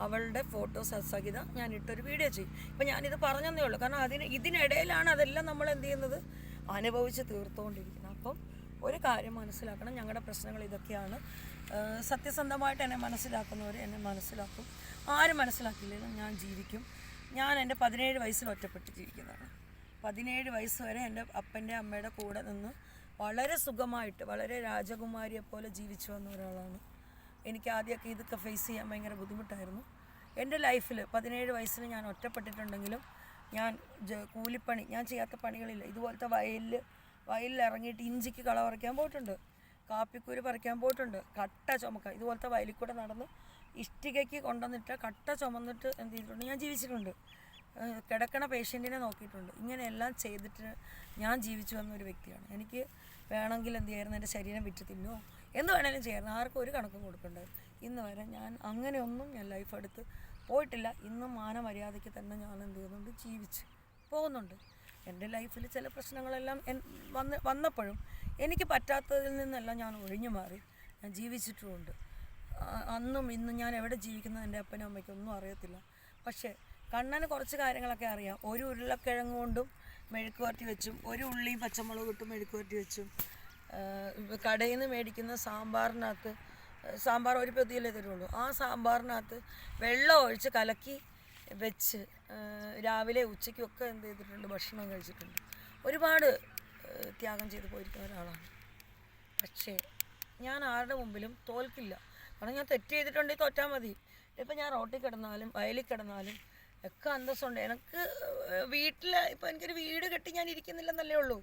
അവളുടെ ഫോട്ടോസ് സഹിതം ഞാൻ ഇട്ടൊരു വീഡിയോ ചെയ്യും. ഇപ്പം ഞാനിത് പറഞ്ഞതേ ഉള്ളൂ, കാരണം ഇതിനിടയിലാണ് അതെല്ലാം നമ്മൾ എന്ത് ചെയ്യുന്നത്, അനുഭവിച്ച് തീർത്തുകൊണ്ടിരിക്കുന്നത്. അപ്പം ഒരു കാര്യം മനസ്സിലാക്കണം, ഞങ്ങളുടെ പ്രശ്നങ്ങൾ ഇതൊക്കെയാണ്. സത്യസന്ധമായിട്ട് എന്നെ മനസ്സിലാക്കുന്നവർ എന്നെ മനസ്സിലാക്കും. ആരും മനസ്സിലാക്കില്ലെങ്കിലും ഞാൻ ജീവിക്കും. ഞാൻ എൻ്റെ 17 വയസ്സിൽ ഒറ്റപ്പെട്ട് ജീവിക്കുന്നതാണ്. 17 വയസ്സ് വരെ എൻ്റെ അപ്പൻ്റെ അമ്മയുടെ കൂടെ നിന്ന് വളരെ സുഖമായിട്ട്, വളരെ രാജകുമാരിയെ പോലെ ജീവിച്ചു വന്ന ഒരാളാണ്. എനിക്ക് ആദ്യമൊക്കെ ഇതൊക്കെ ഫേസ് ചെയ്യാൻ ഭയങ്കര ബുദ്ധിമുട്ടായിരുന്നു. എൻ്റെ ലൈഫിൽ 17 വയസ്സിൽ ഞാൻ ഒറ്റപ്പെട്ടിട്ടുണ്ടെങ്കിലും ഞാൻ കൂലിപ്പണി, ഞാൻ ചെയ്യാത്ത പണികളില്ല. ഇതുപോലത്തെ വയലിൽ ഇറങ്ങിയിട്ട് ഇഞ്ചിക്ക് കള പറിക്കാൻ പോയിട്ടുണ്ട്, കാപ്പിക്കൂര് പറിക്കാൻ പോയിട്ടുണ്ട്, കട്ട ചുമക്കാൻ ഇതുപോലത്തെ വയലിൽ കൂടെ നടന്ന് ഇഷ്ടികയ്ക്ക് കൊണ്ടുവന്നിട്ട് കട്ട ചുമന്നിട്ട് എന്ത് ചെയ്തിട്ടുണ്ട്, ഞാൻ ജീവിച്ചിട്ടുണ്ട്. കിടക്കണ പേഷ്യൻറ്റിനെ നോക്കിയിട്ടുണ്ട്. ഇങ്ങനെയെല്ലാം ചെയ്തിട്ട് ഞാൻ ജീവിച്ചു വന്ന ഒരു വ്യക്തിയാണ്. എനിക്ക് വേണമെങ്കിൽ എന്ത് ചെയ്യായിരുന്നു, എൻ്റെ ശരീരം വിറ്റ് തിന്നോ എന്ത് വേണമെങ്കിലും ചെയ്യായിരുന്നു, ആർക്കും ഒരു കണക്കും കൊടുക്കേണ്ടത്. ഇന്ന് വരെ ഞാൻ അങ്ങനെയൊന്നും ഞാൻ ലൈഫ് എടുത്ത് പോയിട്ടില്ല. ഇന്നും മാനമര്യാദയ്ക്ക് തന്നെ ഞാൻ എന്ത് ചെയ്യുന്നുണ്ട്, ജീവിച്ച് പോകുന്നുണ്ട്. എൻ്റെ ലൈഫിൽ ചില പ്രശ്നങ്ങളെല്ലാം വന്നപ്പോഴും എനിക്ക് പറ്റാത്തതിൽ നിന്നെല്ലാം ഞാൻ ഒഴിഞ്ഞു മാറി ഞാൻ ജീവിച്ചിട്ടുമുണ്ട്. അന്നും ഇന്നും ഞാൻ എവിടെ ജീവിക്കുന്നത് എൻ്റെ അപ്പനും അമ്മയ്ക്കും ഒന്നും അറിയത്തില്ല. പക്ഷേ കണ്ണന് കുറച്ച് കാര്യങ്ങളൊക്കെ അറിയാം. ഒരു ഉരുളക്കിഴങ്ങ് കൊണ്ടും മെഴുക്ക് വരട്ടി വെച്ചും, ഒരു ഉള്ളിയും പച്ചമുളക് ഇട്ടും മെഴുക്ക് വരട്ടി വെച്ചും, കടയിൽ നിന്ന് മേടിക്കുന്ന സാമ്പാറിനകത്ത്, സാമ്പാർ ഒരു പൊതിയല്ലേ തരുള്ളൂ, ആ സാമ്പാറിനകത്ത് വെള്ളം ഒഴിച്ച് കലക്കി വെച്ച് രാവിലെ ഉച്ചയ്ക്കും ഒക്കെ എന്ത് ചെയ്തിട്ടുണ്ട്, ഭക്ഷണം കഴിച്ചിട്ടുണ്ട്. ഒരുപാട് ത്യാഗം ചെയ്ത് പോയിരിക്കുന്ന ഒരാളാണ്. പക്ഷേ ഞാൻ ആരുടെ മുമ്പിലും തോൽക്കില്ല. കാരണം ഞാൻ തെറ്റ് ചെയ്തിട്ടുണ്ടെങ്കിൽ തോറ്റാൽ മതി. ഇപ്പം ഞാൻ റോട്ടിൽ കിടന്നാലും വയലിൽ കിടന്നാലും ഒക്കെ അന്തസ്സുണ്ട്. എനിക്ക് വീട്ടിൽ ഇപ്പം എനിക്കൊരു വീട് കെട്ടി ഞാൻ ഇരിക്കുന്നില്ലെന്നല്ലേ ഉള്ളൂ.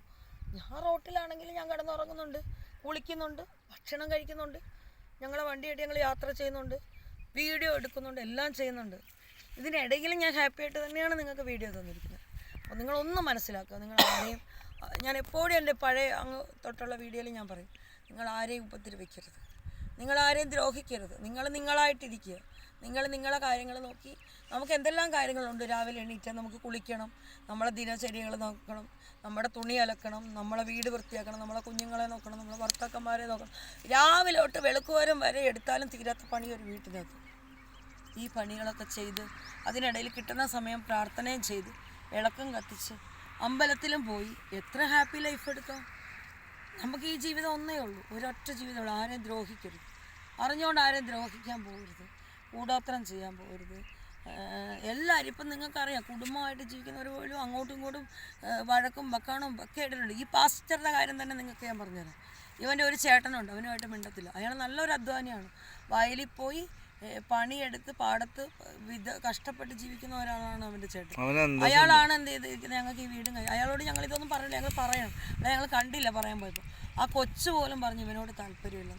ഞാൻ റോട്ടിലാണെങ്കിൽ ഞാൻ കിടന്നുറങ്ങുന്നുണ്ട്, കുളിക്കുന്നുണ്ട്, ഭക്ഷണം കഴിക്കുന്നുണ്ട്, ഞങ്ങളെ വണ്ടിയായിട്ട് ഞങ്ങൾ യാത്ര ചെയ്യുന്നുണ്ട്, വീഡിയോ എടുക്കുന്നുണ്ട്, എല്ലാം ചെയ്യുന്നുണ്ട്. ഇതിനിടയിലും ഞാൻ ഹാപ്പിയായിട്ട് തന്നെയാണ് നിങ്ങൾക്ക് വീഡിയോ തന്നിരിക്കുന്നത്. അപ്പോൾ നിങ്ങളൊന്നും മനസ്സിലാക്കുക, നിങ്ങൾ ആരെയും, ഞാൻ എപ്പോഴും എൻ്റെ പഴയ അങ്ങ് തൊട്ടുള്ള വീഡിയോയിൽ ഞാൻ പറയും, നിങ്ങൾ ആരെയും ഉപദ്രവിക്കരുത്, നിങ്ങൾ ആരെയും ദ്രോഹിക്കരുത്, നിങ്ങൾ നിങ്ങളായിട്ടിരിക്കുക. നിങ്ങൾ നിങ്ങളെ കാര്യങ്ങൾ നോക്കി, നമുക്ക് എന്തെല്ലാം കാര്യങ്ങളുണ്ട്. രാവിലെ എണീറ്റാൽ നമുക്ക് കുളിക്കണം, നമ്മളെ ദിനചര്യകൾ നോക്കണം, നമ്മുടെ തുണി അലക്കണം, നമ്മളെ വീട് വൃത്തിയാക്കണം, നമ്മളെ കുഞ്ഞുങ്ങളെ നോക്കണം, നമ്മളെ ഭർത്താക്കന്മാരെ നോക്കണം. രാവിലെ തൊട്ട് വെളുക്കുവരം വരെ എടുത്താലും തീരാത്ത പണി ഒരു വീട്ടിനകത്ത്. ഈ പണികളൊക്കെ ചെയ്ത് അതിനിടയിൽ കിട്ടുന്ന സമയം പ്രാർത്ഥനയും ചെയ്ത് വിളക്കം കത്തിച്ച് അമ്പലത്തിലും പോയി എത്ര ഹാപ്പി ലൈഫ് എടുക്കാം. നമുക്ക് ഈ ജീവിതം ഒന്നേ ഉള്ളൂ, ഒരൊറ്റ ജീവിതമുള്ളൂ. ആരെയും ദ്രോഹിക്കരുത്, അറിഞ്ഞുകൊണ്ട് ആരെയും ദ്രോഹിക്കാൻ പോകരുത്, കൂടോത്രം ചെയ്യാൻ പോകരുത്. എല്ലാവരും ഇപ്പം നിങ്ങൾക്കറിയാം, കുടുംബമായിട്ട് ജീവിക്കുന്നവർ പോലും അങ്ങോട്ടും ഇങ്ങോട്ടും വഴക്കും വക്കാണും ഒക്കെ ഇട്ടിട്ടുണ്ട്. ഈ പാസ്റ്ററുടെ കാര്യം തന്നെ നിങ്ങൾക്ക് ഞാൻ പറഞ്ഞുതരാം. ഇവൻ്റെ ഒരു ചേട്ടനുണ്ട്, അവനുമായിട്ട് മിണ്ടത്തില്ല. അയാൾ നല്ലൊരു അധ്വാനിയാണ്. വയലിൽ പോയി പണിയെടുത്ത് പാടത്ത് കഷ്ടപ്പെട്ട് ജീവിക്കുന്ന ഒരാളാണ് അവൻ്റെ ചേട്ടൻ. അയാളാണ് എന്ത് ചെയ്തിരിക്കുന്നത്, ഞങ്ങൾക്ക് ഈ വീടും അയാളോട് ഞങ്ങൾ ഇതൊന്നും പറഞ്ഞില്ല, ഞങ്ങൾ പറയണം, അല്ല ഞങ്ങൾ കണ്ടില്ല പറയാൻ പോയപ്പോൾ. ആ കൊച്ചു പോലും പറഞ്ഞു ഇവനോട് താല്പര്യമില്ല.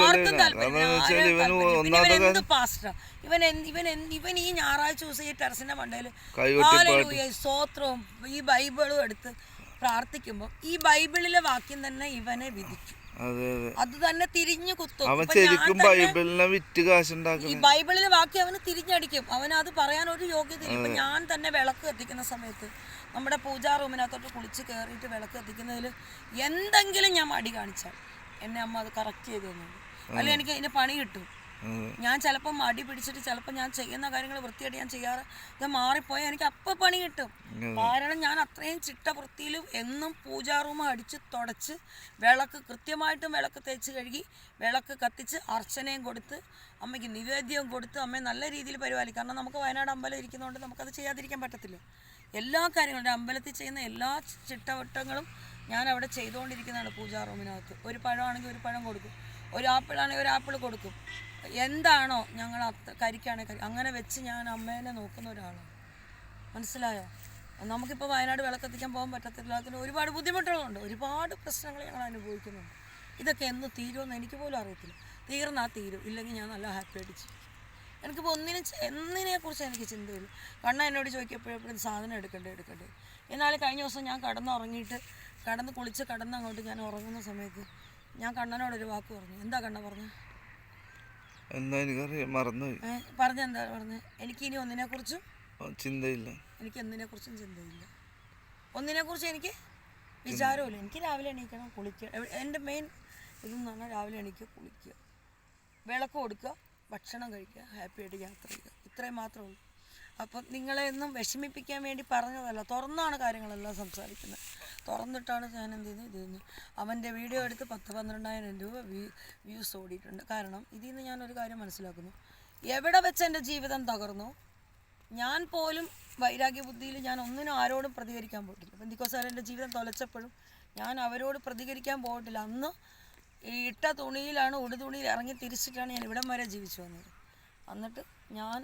ആർക്കും താല്പര്യം എന്ത് പാസ്റ്റർ ഇവൻ ഈ ഞായറാഴ്ച ദിവസം ഈ ടെറസിന്റെ മണ്ടയിൽ സ്തോത്രവും ഈ ബൈബിളും എടുത്ത് പ്രാർത്ഥിക്കുമ്പോൾ ഈ ബൈബിളിലെ വാക്യം തന്നെ ഇവനെ വിധിക്കും. അത് തന്നെ തിരിഞ്ഞു കുത്തും. ഈ ബൈബിളിലെ വാക്യം അവന് തിരിഞ്ഞടിക്കും. അവനത് പറയാൻ ഒരു യോഗ്യതയില്ല. ഇപ്പൊ ഞാൻ തന്നെ വിളക്ക് കത്തിക്കുന്ന സമയത്ത് നമ്മുടെ പൂജാ റൂമിനകത്തോട്ട് കുളിച്ച് കയറിയിട്ട് വിളക്ക് കത്തിക്കുന്നതിൽ എന്തെങ്കിലും ഞാൻ മടി കാണിച്ചാൽ എന്നെ അമ്മ അത് കറക്റ്റ് ചെയ്ത് തന്നുണ്ട്. അല്ലെങ്കിൽ എനിക്ക് അതിന് പണി കിട്ടും. ഞാൻ ചിലപ്പോൾ മടി പിടിച്ചിട്ട് ചിലപ്പോൾ ഞാൻ ചെയ്യുന്ന കാര്യങ്ങൾ വൃത്തിയായിട്ട് ഞാൻ ചെയ്യാറ് ഇത് മാറിപ്പോയാൽ എനിക്ക് അപ്പം പണി കിട്ടും. കാരണം ഞാൻ അത്രയും ചിട്ട വൃത്തിയിലും എന്നും പൂജാ റൂം അടിച്ച് തുടച്ച് വിളക്ക് കൃത്യമായിട്ടും വിളക്ക് തേച്ച് കഴുകി വിളക്ക് കത്തിച്ച് അർച്ചനയും കൊടുത്ത് അമ്മയ്ക്ക് നിവേദ്യവും കൊടുത്ത് അമ്മയെ നല്ല രീതിയിൽ പരിപാലിക്കും. കാരണം നമുക്ക് വയനാട് അമ്പലം ഇരിക്കുന്നതുകൊണ്ട് നമുക്കത് ചെയ്യാതിരിക്കാൻ പറ്റത്തില്ല. എല്ലാ കാര്യങ്ങളും അമ്പലത്തിൽ ചെയ്യുന്ന എല്ലാ ചിട്ടവട്ടങ്ങളും ഞാൻ അവിടെ ചെയ്തുകൊണ്ടിരിക്കുന്നതാണ്. പൂജാ റൂമിനകത്ത് ഒരു പഴമാണെങ്കിൽ ഒരു പഴം കൊടുക്കും, ഒരു ആപ്പിളാണെങ്കിൽ ഒരു ആപ്പിൾ കൊടുക്കും. എന്താണോ ഞങ്ങൾ കരിക്കാണെങ്കിൽ അങ്ങനെ വെച്ച് ഞാൻ അമ്മേനെ നോക്കുന്ന ഒരാളാണ്. മനസ്സിലായോ? നമുക്കിപ്പോൾ വയനാട് വിളക്കെത്തിക്കാൻ പോകാൻ പറ്റത്തില്ലാത്തതിന് ഒരുപാട് ബുദ്ധിമുട്ടുകളുണ്ട്, ഒരുപാട് പ്രശ്നങ്ങൾ ഞങ്ങൾ അനുഭവിക്കുന്നുണ്ട്. ഇതൊക്കെ എന്ന് തീരുമെന്ന് എനിക്ക് പോലും അറിയത്തില്ല. തീർന്നാൽ തീരും, ഇല്ലെങ്കിൽ ഞാൻ നല്ല ഹാപ്പി ആയിട്ട് ചെയ്യും. എനിക്കിപ്പോൾ എന്തിനെക്കുറിച്ച് എനിക്ക് ചിന്തയില്ല. എന്നോട് ചോദിക്കപ്പോഴെപ്പോഴും സാധനം എടുക്കണ്ടേ. എന്നാൽ കഴിഞ്ഞ ദിവസം ഞാൻ കുളിച്ച് അങ്ങോട്ട് ഞാൻ ഉറങ്ങുന്ന സമയത്ത് ഞാൻ കണ്ണനോടൊരു വാക്ക് പറഞ്ഞു. എന്താ കണ്ണ പറഞ്ഞു? പറഞ്ഞെന്താ പറഞ്ഞത്? എനിക്കിനി ഒന്നിനെക്കുറിച്ചും ചിന്തയില്ല. എനിക്ക് എന്തിനെക്കുറിച്ചും ചിന്തയില്ല. ഒന്നിനെക്കുറിച്ച് എനിക്ക് വിചാരമില്ല. എനിക്ക് രാവിലെ എണീക്കണം, കുളിക്കുക. എൻ്റെ മെയിൻ ഇതെന്ന് പറഞ്ഞാൽ രാവിലെ എണീക്കുക, കുളിക്കുക, വിളക്ക് കൊടുക്കുക, ഭക്ഷണം കഴിക്കുക, ഹാപ്പിയായിട്ട് യാത്ര ചെയ്യുക. ഇത്രയും മാത്രമേ ഉള്ളൂ. അപ്പം നിങ്ങളെ ഒന്നും വിഷമിപ്പിക്കാൻ വേണ്ടി പറഞ്ഞതല്ല, തുറന്നാണ് കാര്യങ്ങളെല്ലാം സംസാരിക്കുന്നത്. തുറന്നിട്ടാണ് ഞാൻ എന്ത് ചെയ്യുന്നത്. അവൻ്റെ വീഡിയോ എടുത്ത് 10-12,000 രൂപ വ്യൂസ് ഓടിയിട്ടുണ്ട്. കാരണം ഇതിൽ നിന്ന് ഞാനൊരു കാര്യം മനസ്സിലാക്കുന്നു. എവിടെ വെച്ച് എൻ്റെ ജീവിതം തകർന്നു, ഞാൻ പോലും വൈരാഗ്യ ബുദ്ധിയിൽ ഞാൻ ഒന്നിനും ആരോടും പ്രതികരിക്കാൻ പോയിട്ടില്ല. ബന്ധുക്കോസാർ എൻ്റെ ജീവിതം തൊലച്ചപ്പോഴും ഞാൻ അവരോട് പ്രതികരിക്കാൻ പോയിട്ടില്ല. അന്ന് ഈ ഇട്ട തുണിയിലാണ്, ഉടുതുണിയിൽ ഇറങ്ങി തിരിച്ചിട്ടാണ് ഞാൻ ഇവിടം വരെ ജീവിച്ചു വന്നത്. എന്നിട്ട് ഞാൻ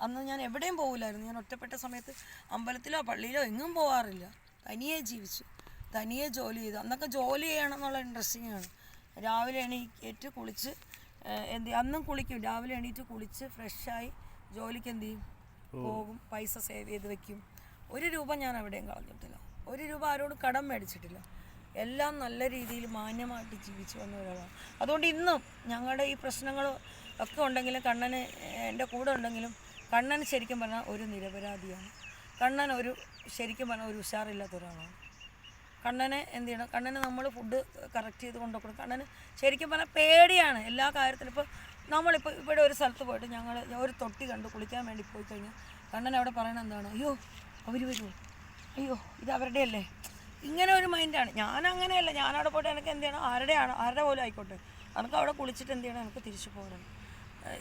അന്ന് ഞാൻ എവിടെയും പോകില്ലായിരുന്നു. ഞാൻ ഒറ്റപ്പെട്ട സമയത്ത് അമ്പലത്തിലോ പള്ളിയിലോ എങ്ങും പോകാറില്ല. തനിയെ ജീവിച്ചു, തനിയെ ജോലി ചെയ്തു. അന്നൊക്കെ ജോലി ചെയ്യണം എന്നുള്ള ഇൻട്രസ്റ്റിംഗ് ആണ്. രാവിലെ എണീറ്റ് കുളിച്ച് അന്നും കുളിക്കും. രാവിലെ എണീറ്റ് കുളിച്ച് ഫ്രഷായി ജോലിക്ക് എന്ത് ചെയ്യും, പോകും. പൈസ സേവ് ചെയ്ത് വെക്കും. 1 രൂപ ഞാൻ എവിടെയും കളഞ്ഞിട്ടില്ല. 1 രൂപ ആരോടും കടം മേടിച്ചിട്ടില്ല. എല്ലാം നല്ല രീതിയിൽ മാന്യമായിട്ട് ജീവിച്ചു വന്ന ഒരാളാണ്. അതുകൊണ്ട് ഇന്നും ഞങ്ങളുടെ ഈ പ്രശ്നങ്ങൾ ഒക്കെ ഉണ്ടെങ്കിലും കണ്ണന് എൻ്റെ കൂടെ ഉണ്ടെങ്കിലും കണ്ണൻ ശരിക്കും പറഞ്ഞാൽ ഒരു നിരപരാധിയാണ്. കണ്ണൻ ശരിക്കും പറഞ്ഞാൽ ഒരു ഉഷാറില്ലാത്ത ഒരാളാണ്. കണ്ണനെ എന്ത് ചെയ്യണം, കണ്ണന് നമ്മൾ ഫുഡ് കറക്റ്റ് ചെയ്ത് കൊണ്ടുപോകണം. കണ്ണന് ശരിക്കും പറഞ്ഞാൽ പേടിയാണ് എല്ലാ കാര്യത്തിലും. ഇപ്പോൾ നമ്മളിപ്പോൾ ഇവിടെ ഒരു സ്ഥലത്ത് പോയിട്ട് ഞങ്ങൾ ഒരു തൊട്ടി കണ്ട് കുളിക്കാൻ വേണ്ടി പോയി കഴിഞ്ഞാൽ കണ്ണൻ അവിടെ പറയണത് എന്താണ്? അയ്യോ അവർ വരുമോ, അയ്യോ ഇത് അവരുടെ അല്ലേ, ഇങ്ങനെ ഒരു മൈൻഡാണ്. ഞാൻ അങ്ങനെയല്ല. ഞാനവിടെ പോയിട്ട് എനിക്ക് എന്ത് ചെയ്യണം, ആരുടെ പോലും ആയിക്കോട്ടെ, എനിക്ക് അവിടെ കുളിച്ചിട്ട് എന്ത് ചെയ്യണം, എനിക്ക് തിരിച്ചു പോകണം.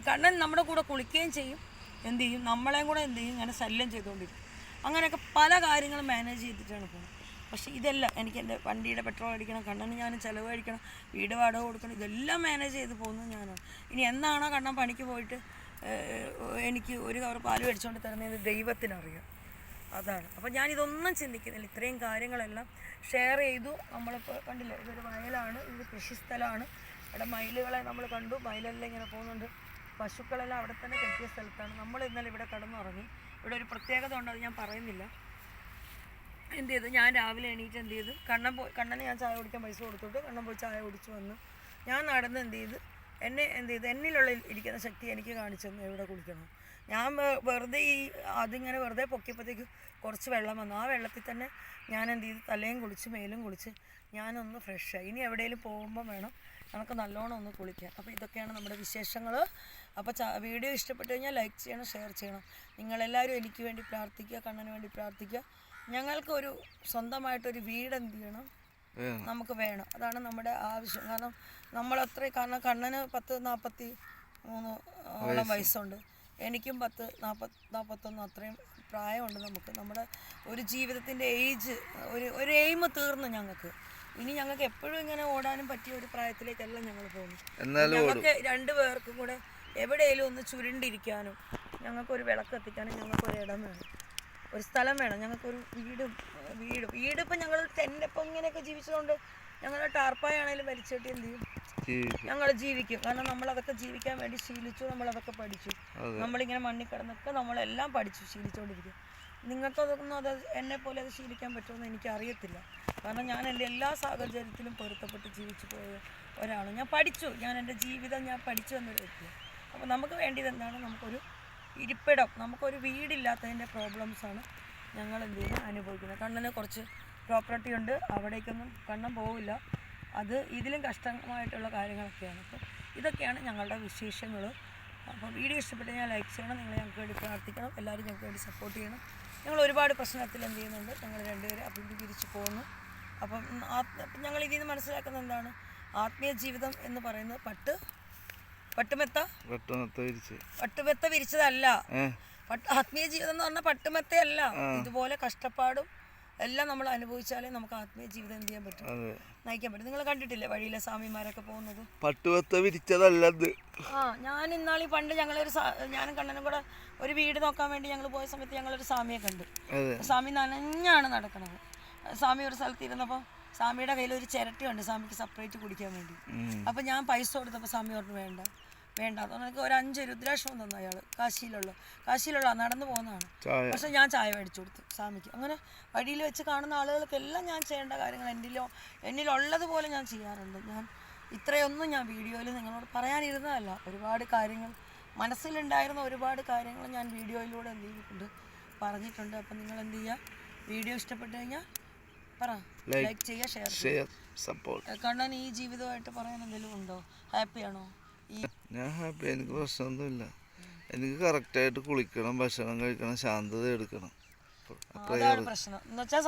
കണ്ണൻ നമ്മുടെ കൂടെ കുളിക്കുകയും ചെയ്യും, എന്ത് ചെയ്യും, നമ്മളെയും കൂടെ എന്ത് ചെയ്യും, ഇങ്ങനെ ശല്യം ചെയ്തുകൊണ്ടിരിക്കും. അങ്ങനെയൊക്കെ പല കാര്യങ്ങളും മാനേജ് ചെയ്തിട്ടാണ് പോകുന്നത്. പക്ഷേ ഇതെല്ലാം എനിക്ക് എൻ്റെ വണ്ടിയുടെ പെട്രോൾ അടിക്കണം, കണ്ണന് ഞാൻ ചിലവ് കഴിക്കണം, വീട് വാടക കൊടുക്കണം, ഇതെല്ലാം മാനേജ് ചെയ്ത് പോകുന്നത് ഞാനാണ്. ഇനി എന്നാണോ കണ്ണൻ പണിക്ക് പോയിട്ട് എനിക്ക് ഒരു കവർ പാല് മേടിച്ചുകൊണ്ട് തരുന്നത് ദൈവത്തിനറിയാം. അതാണ്. അപ്പോൾ ഞാനിതൊന്നും ചിന്തിക്കുന്നില്ല. ഇത്രയും കാര്യങ്ങളെല്ലാം ഷെയർ ചെയ്തു. നമ്മളിപ്പോൾ കണ്ടില്ലേ, ഇതൊരു വയലാണ്, ഇത് കൃഷിസ്ഥലമാണ്. ഇവിടെ മയിലുകളെ നമ്മൾ കണ്ടു, മയിലെല്ലാം ഇങ്ങനെ പോകുന്നുണ്ട്. പശുക്കളെല്ലാം അവിടെ തന്നെ കെട്ടിയ സ്ഥലത്താണ്. നമ്മൾ ഇന്നലെ ഇവിടെ കടന്നുറങ്ങി. ഇവിടെ ഒരു പ്രത്യേകത ഉണ്ട്, അത് ഞാൻ പറയുന്നില്ല. എന്ത് ചെയ്തു, ഞാൻ രാവിലെ എണീറ്റ് എന്ത് ചെയ്തു, കണ്ണന് ഞാൻ ചായ കുടിക്കാൻ പൈസ കൊടുത്തിട്ട് കണ്ണൻ പോയി ചായ കുടിച്ച് വന്ന് ഞാൻ നടന്ന് എന്ത് ചെയ്തു, എന്നിലുള്ള ഇരിക്കുന്ന ശക്തി എനിക്ക് കാണിച്ചു തന്നു എവിടെ കുളിക്കണം. ഞാൻ വെറുതെ അതിങ്ങനെ വെറുതെ പൊക്കിയപ്പോഴത്തേക്ക് കുറച്ച് വെള്ളം വന്നു. ആ വെള്ളത്തിൽ തന്നെ ഞാൻ എന്ത് ചെയ്തു, തലയും കുളിച്ച് മേലും കുളിച്ച് ഞാനൊന്ന് ഫ്രഷായി. ഇനി എവിടെയെങ്കിലും പോകുമ്പോൾ വേണം നമുക്ക് നല്ലോണം ഒന്ന് കുളിക്കാം. അപ്പോൾ ഇതൊക്കെയാണ് നമ്മുടെ വിശേഷങ്ങൾ. അപ്പോൾ വീഡിയോ ഇഷ്ടപ്പെട്ടു കഴിഞ്ഞാൽ ലൈക്ക് ചെയ്യണം, ഷെയർ ചെയ്യണം. നിങ്ങളെല്ലാവരും എനിക്ക് വേണ്ടി പ്രാർത്ഥിക്കുക, കണ്ണന് വേണ്ടി പ്രാർത്ഥിക്കുക. ഞങ്ങൾക്കൊരു സ്വന്തമായിട്ടൊരു വീട് എന്ത് ചെയ്യണം, നമുക്ക് വേണം. അതാണ് നമ്മുടെ ആവശ്യം. കാരണം കണ്ണന് 40-43 വയസ്സുണ്ട്, എനിക്കും 40-41 അത്രയും പ്രായമുണ്ട്. നമ്മുടെ ഒരു ജീവിതത്തിൻ്റെ ഏജ് ഒരു എയിം തീർന്നു ഞങ്ങൾക്ക്. ഇനി ഞങ്ങൾക്ക് എപ്പോഴും ഇങ്ങനെ ഓടാനും പറ്റിയ ഒരു പ്രായത്തിലേക്കല്ല ഞങ്ങൾ പോകുന്നു. ഞങ്ങൾക്ക് 2 പേർക്കും കൂടെ എവിടെയെങ്കിലും ഒന്ന് ചുരുണ്ടിരിക്കാനും ഞങ്ങൾക്കൊരു വിളക്ക് എത്തിക്കാനും ഞങ്ങൾക്കൊരു ഇടം വേണം, ഒരു സ്ഥലം വേണം. ഞങ്ങൾക്കൊരു വീട് ഇപ്പം ഞങ്ങൾ ഇപ്പം ഇങ്ങനെയൊക്കെ ജീവിച്ചതുകൊണ്ട് ഞങ്ങൾ ടാർപ്പായാണേലും വലിച്ചിട്ട് എന്ത് ചെയ്യും, ഞങ്ങൾ ജീവിക്കും. കാരണം നമ്മളതൊക്കെ ജീവിക്കാൻ വേണ്ടി ശീലിച്ചു, നമ്മളതൊക്കെ പഠിച്ചു. നമ്മളിങ്ങനെ മണ്ണിൽ കിടന്നൊക്കെ നമ്മളെല്ലാം പഠിച്ചു ശീലിച്ചുകൊണ്ടിരിക്കും. നിങ്ങൾക്കതൊന്നും എന്നെപ്പോലെ അത് ശീലിക്കാൻ പറ്റുമെന്ന് എനിക്കറിയത്തില്ല. കാരണം ഞാൻ എൻ്റെ എല്ലാ സാഹചര്യത്തിലും പൊരുത്തപ്പെട്ട് ജീവിച്ചു പോയ ഒരാളാണ്. ഞാൻ എൻ്റെ ജീവിതം പഠിച്ചു വന്നൊരു വ്യക്തിയാണ്. അപ്പോൾ നമുക്ക് വേണ്ടിയത് എന്താണ്, നമുക്കൊരു ഇരിപ്പിടം, നമുക്കൊരു വീടില്ലാത്തതിൻ്റെ പ്രോബ്ലംസാണ് ഞങ്ങൾ എന്ത് ചെയ്യുന്നത് അനുഭവിക്കുന്നത്. കണ്ണന് കുറച്ച് പ്രോപ്പർട്ടി ഉണ്ട്, അവിടേക്കൊന്നും കണ്ണൻ പോവില്ല. അത് ഇതിലും കഷ്ടമായിട്ടുള്ള കാര്യങ്ങളൊക്കെയാണ്. അപ്പോൾ ഇതൊക്കെയാണ് ഞങ്ങളുടെ വിശേഷങ്ങൾ. അപ്പോൾ വീഡിയോ ഇഷ്ടപ്പെട്ട് ഞാൻ ലൈക്ക് ചെയ്യണം, നിങ്ങൾ ഞങ്ങൾക്ക് വേണ്ടി പ്രാർത്ഥിക്കണം, എല്ലാവരും ഞങ്ങൾക്ക് വേണ്ടി സപ്പോർട്ട് ചെയ്യണം. ഞങ്ങൾ ഒരുപാട് പ്രശ്നത്തിൽ എന്ത് ചെയ്യുന്നുണ്ട്, ഞങ്ങൾ രണ്ടുപേരും അഭിമുഖീകരിച്ച് പോകുന്നു. അപ്പം ഞങ്ങൾ ഇതിൽ നിന്ന് മനസ്സിലാക്കുന്നത് എന്താണ്, ആത്മീയ ജീവിതം എന്ന് പറയുന്നത് പട്ടുമെത്ത വിരിച്ചതല്ല. ആത്മീയ ജീവിതം എന്ന് പറഞ്ഞാൽ പട്ടുമെത്തയല്ല. ഇതുപോലെ കഷ്ടപ്പാടും എല്ലാം നമ്മൾ അനുഭവിച്ചാലേ നമുക്ക് ആത്മീയ ജീവിതം എന്ത് ചെയ്യാൻ പറ്റും, നയിക്കാൻ പറ്റും. നിങ്ങൾ കണ്ടിട്ടില്ലേ വഴിയിലെ സ്വാമിമാരൊക്കെ പോകുന്നത്? പട്ടുമെത്ത വിരിച്ചതല്ലത്. ഞാൻ ഇന്നാളീ പണ്ട് ഞാനും കണ്ണനും കൂടെ ഒരു വീട് നോക്കാൻ വേണ്ടി ഞങ്ങൾ പോയ സമയത്ത് ഞങ്ങളൊരു സ്വാമിയെ കണ്ടു. സ്വാമി നനഞ്ഞാണ് നടക്കണത്. സ്വാമി ഒരു സ്ഥലത്ത് ഇരുന്നപ്പോൾ സ്വാമിയുടെ കയ്യിൽ ഒരു ചിരട്ടയുണ്ട് സ്വാമിക്ക് സെപ്പറേറ്റ് കുടിക്കാൻ വേണ്ടി. അപ്പം ഞാൻ പൈസ കൊടുത്തപ്പോൾ സ്വാമി പറഞ്ഞു വേണ്ട അതുകൊണ്ട് എനിക്ക് ഒരു 5 രുദ്രാക്ഷം തന്നു അയാൾ. കാശിയിലുള്ള നടന്നു പോകുന്നതാണ്. പക്ഷെ ഞാൻ ചായ മേടിച്ചു കൊടുത്തു സ്വാമിക്ക്. അങ്ങനെ വഴിയിൽ വെച്ച് കാണുന്ന ആളുകൾക്കെല്ലാം ഞാൻ ചെയ്യേണ്ട കാര്യങ്ങൾ എന്നിലുള്ളതുപോലെ ഞാൻ ചെയ്യാറുണ്ട്. ഞാൻ ഇത്രയൊന്നും ഞാൻ വീഡിയോയിൽ നിങ്ങളോട് പറയാനിരുന്നതല്ല. ഒരുപാട് കാര്യങ്ങൾ മനസ്സിലുണ്ടായിരുന്ന ഒരുപാട് കാര്യങ്ങൾ ഞാൻ വീഡിയോയിലൂടെ എന്ത് ചെയ്തിട്ടുണ്ട്, പറഞ്ഞിട്ടുണ്ട്. അപ്പം നിങ്ങൾ എന്ത് ചെയ്യുക, വീഡിയോ ഇഷ്ടപ്പെട്ട് കഴിഞ്ഞാൽ ലൈക്ക് ചെയ്യുക, ഷെയർ സപ്പോർട്ട്. കണ്ണൻ ഈ ജീവിതമായിട്ട് പറയാൻ എന്തെങ്കിലും ഉണ്ടോ? ഹാപ്പിയാണോ? ഞാൻ ഹാപ്പി, എനിക്ക് പ്രശ്നമൊന്നുമില്ല. എനിക്ക് കറക്റ്റായിട്ട് കുളിക്കണം, ഭക്ഷണം കഴിക്കണം, ശാന്തത എടുക്കണം. അതാണ് പ്രശ്നം എന്ന് വെച്ചാൽ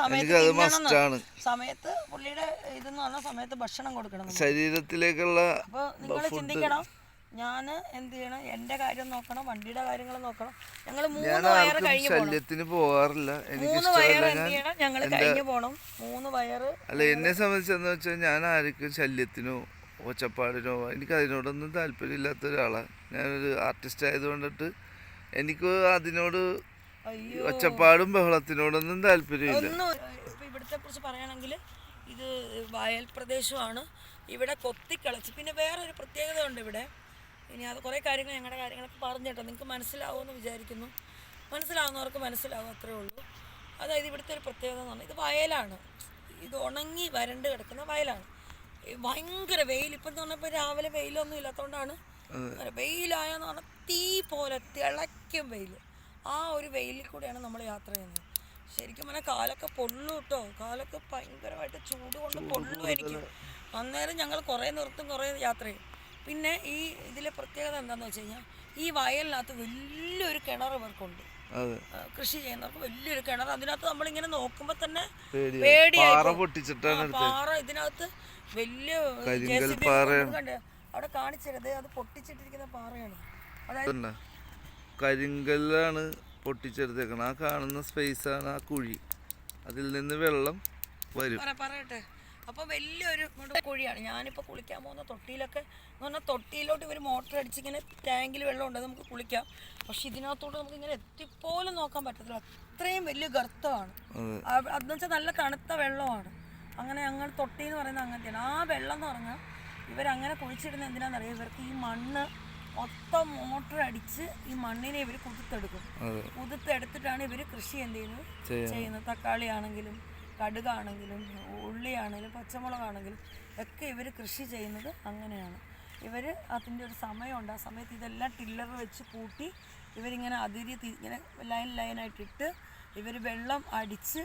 സമയത്ത് പുള്ളിയുടെ ഇതെന്ന് പറഞ്ഞ സമയത്ത് ഭക്ഷണം കൊടുക്കണം ശരീരത്തിലേക്കുള്ള. അപ്പോൾ നിങ്ങൾ ചിന്തിക്കണം, ഞാൻ എന്ത് ചെയ്യണം, എൻ്റെ കാര്യം നോക്കണം, വണ്ടിയുടെ കാര്യങ്ങൾ നോക്കണം. ഞങ്ങൾ 3 വയറ് കഴിഞ്ഞ് ശല്യത്തിന് പോകാറില്ല. എനിക്ക് ഞങ്ങൾ കഴിഞ്ഞ് പോകണം 3 വയറ്. അല്ല, എന്നെ സംബന്ധിച്ചെന്ന് വെച്ചാൽ ഞാൻ ആർക്കും ശല്യത്തിനോ ഒച്ചപ്പാടിനോ എനിക്ക് അതിനോടൊന്നും താല്പര്യമില്ലാത്ത ഒരാളാണ്. ഞാനൊരു ആർട്ടിസ്റ്റ് ആയതുകൊണ്ടിട്ട് എനിക്ക് അതിനോട് ഒച്ചപ്പാടും ബഹളത്തിനോടൊന്നും താല്പര്യമില്ല. ഇപ്പം ഇവിടുത്തെ കുറിച്ച് പറയുകയാണെങ്കിൽ ഇത് വയൽ പ്രദേശമാണ്. ഇവിടെ കൊത്തിക്കളച്ച്. പിന്നെ വേറൊരു പ്രത്യേകത ഉണ്ട് ഇവിടെ. ഇനി അത് കുറേ കാര്യങ്ങൾ ഞങ്ങളുടെ കാര്യങ്ങളൊക്കെ പറഞ്ഞു കേട്ടോ, നിങ്ങൾക്ക് മനസ്സിലാവുമെന്ന് വിചാരിക്കുന്നു. മനസ്സിലാവുന്നവർക്ക് മനസ്സിലാവും, അത്രേ ഉള്ളൂ. അതായത് ഇവിടുത്തെ ഒരു പ്രത്യേകത എന്ന് പറഞ്ഞാൽ ഇത് വയലാണ്. ഇത് ഉണങ്ങി വരണ്ട് കിടക്കുന്ന വയലാണ്. ഭയങ്കര വെയിൽ. ഇപ്പം എന്ന് പറഞ്ഞപ്പോൾ രാവിലെ വെയിലൊന്നും ഇല്ലാത്തതുകൊണ്ടാണ്. വെയിലായെന്ന് പറഞ്ഞാൽ തീ പോലെ തിളയ്ക്കും വെയിൽ. ആ ഒരു വെയിലിൽ കൂടെയാണ് നമ്മൾ യാത്ര ചെയ്യുന്നത്. ശരിക്കും പറഞ്ഞാൽ കാലൊക്കെ പൊള്ളു കേട്ടോ. കാലൊക്കെ ഭയങ്കരമായിട്ട് ചൂട് കൊണ്ട് പൊള്ളു എനിക്ക്. അന്നേരം ഞങ്ങൾ കുറേ നിർത്തും, കുറേ യാത്ര ചെയ്യും. പിന്നെ ഈ ഇതിലെ പ്രത്യേകത എന്താണെന്ന് വെച്ച് കഴിഞ്ഞാൽ ഈ വയലിനകത്ത് വലിയൊരു കിണർ ഇവർക്കുണ്ട്. കൃഷി ചെയ്യുന്നവർക്ക് വലിയൊരു കിണർ. അതിനകത്ത് നമ്മളിങ്ങനെ നോക്കുമ്പോൾ തന്നെ പേടിയായി. പാറ ഇതിനകത്ത് വലിയ അവിടെ കാണിച്ചത് അത് പൊട്ടിച്ചിട്ടിരിക്കുന്ന പാറയാണ്. അതായത് കരിങ്കല്ലാണ് പൊട്ടിച്ചെടുത്തേക്കണം. ആ കാണുന്ന സ്പേസാണ് ആ കുഴി. അതിൽ നിന്ന് വെള്ളം വരും. പറയട്ടെ. അപ്പോൾ വലിയൊരു കുഴിയാണ്. ഞാനിപ്പോൾ കുളിക്കാൻ പോകുന്ന തൊട്ടിയിലൊക്കെ എന്ന് പറഞ്ഞാൽ തൊട്ടിയിലോട്ട് ഇവർ മോട്ടർ അടിച്ചിങ്ങനെ ടാങ്കിൽ വെള്ളമുണ്ട്, നമുക്ക് കുളിക്കാം. പക്ഷെ ഇതിനകത്തോട്ട് നമുക്ക് ഇങ്ങനെ എത്തിപ്പോലും നോക്കാൻ പറ്റത്തില്ല. അത്രയും വലിയ ഗർത്തമാണ്. അതെന്ന് വെച്ചാൽ നല്ല തണുത്ത വെള്ളമാണ്. അങ്ങനെ ഞങ്ങൾ തൊട്ടി എന്ന് പറയുന്നത് അങ്ങനത്തെയാണ്. ആ വെള്ളം എന്ന് പറഞ്ഞാൽ ഇവരങ്ങനെ കുഴിച്ചിടുന്നത് എന്തിനാണെന്നറിയാം, ഇവർക്ക് ഈ മണ്ണ് മൊത്തം മോട്ടർ അടിച്ച് ഈ മണ്ണിനെ ഇവർ കുതിർത്തെടുത്തിട്ടാണ് ഇവർ കൃഷി എന്ത് ചെയ്യുന്നത്. തക്കാളി ആണെങ്കിലും കടുകാണെങ്കിലും ഉള്ളിയാണെങ്കിലും പച്ചമുളകാണെങ്കിലും ഒക്കെ ഇവർ കൃഷി ചെയ്യുന്നത് അങ്ങനെയാണ്. ഇവർ അതിൻ്റെ ഒരു സമയമുണ്ട്. ആ സമയത്ത് ഇതെല്ലാം ടില്ലർ വെച്ച് കൂട്ടി ഇവരിങ്ങനെ ഇങ്ങനെ ലൈനായിട്ടിട്ട് ഇവർ വെള്ളം അടിച്ച്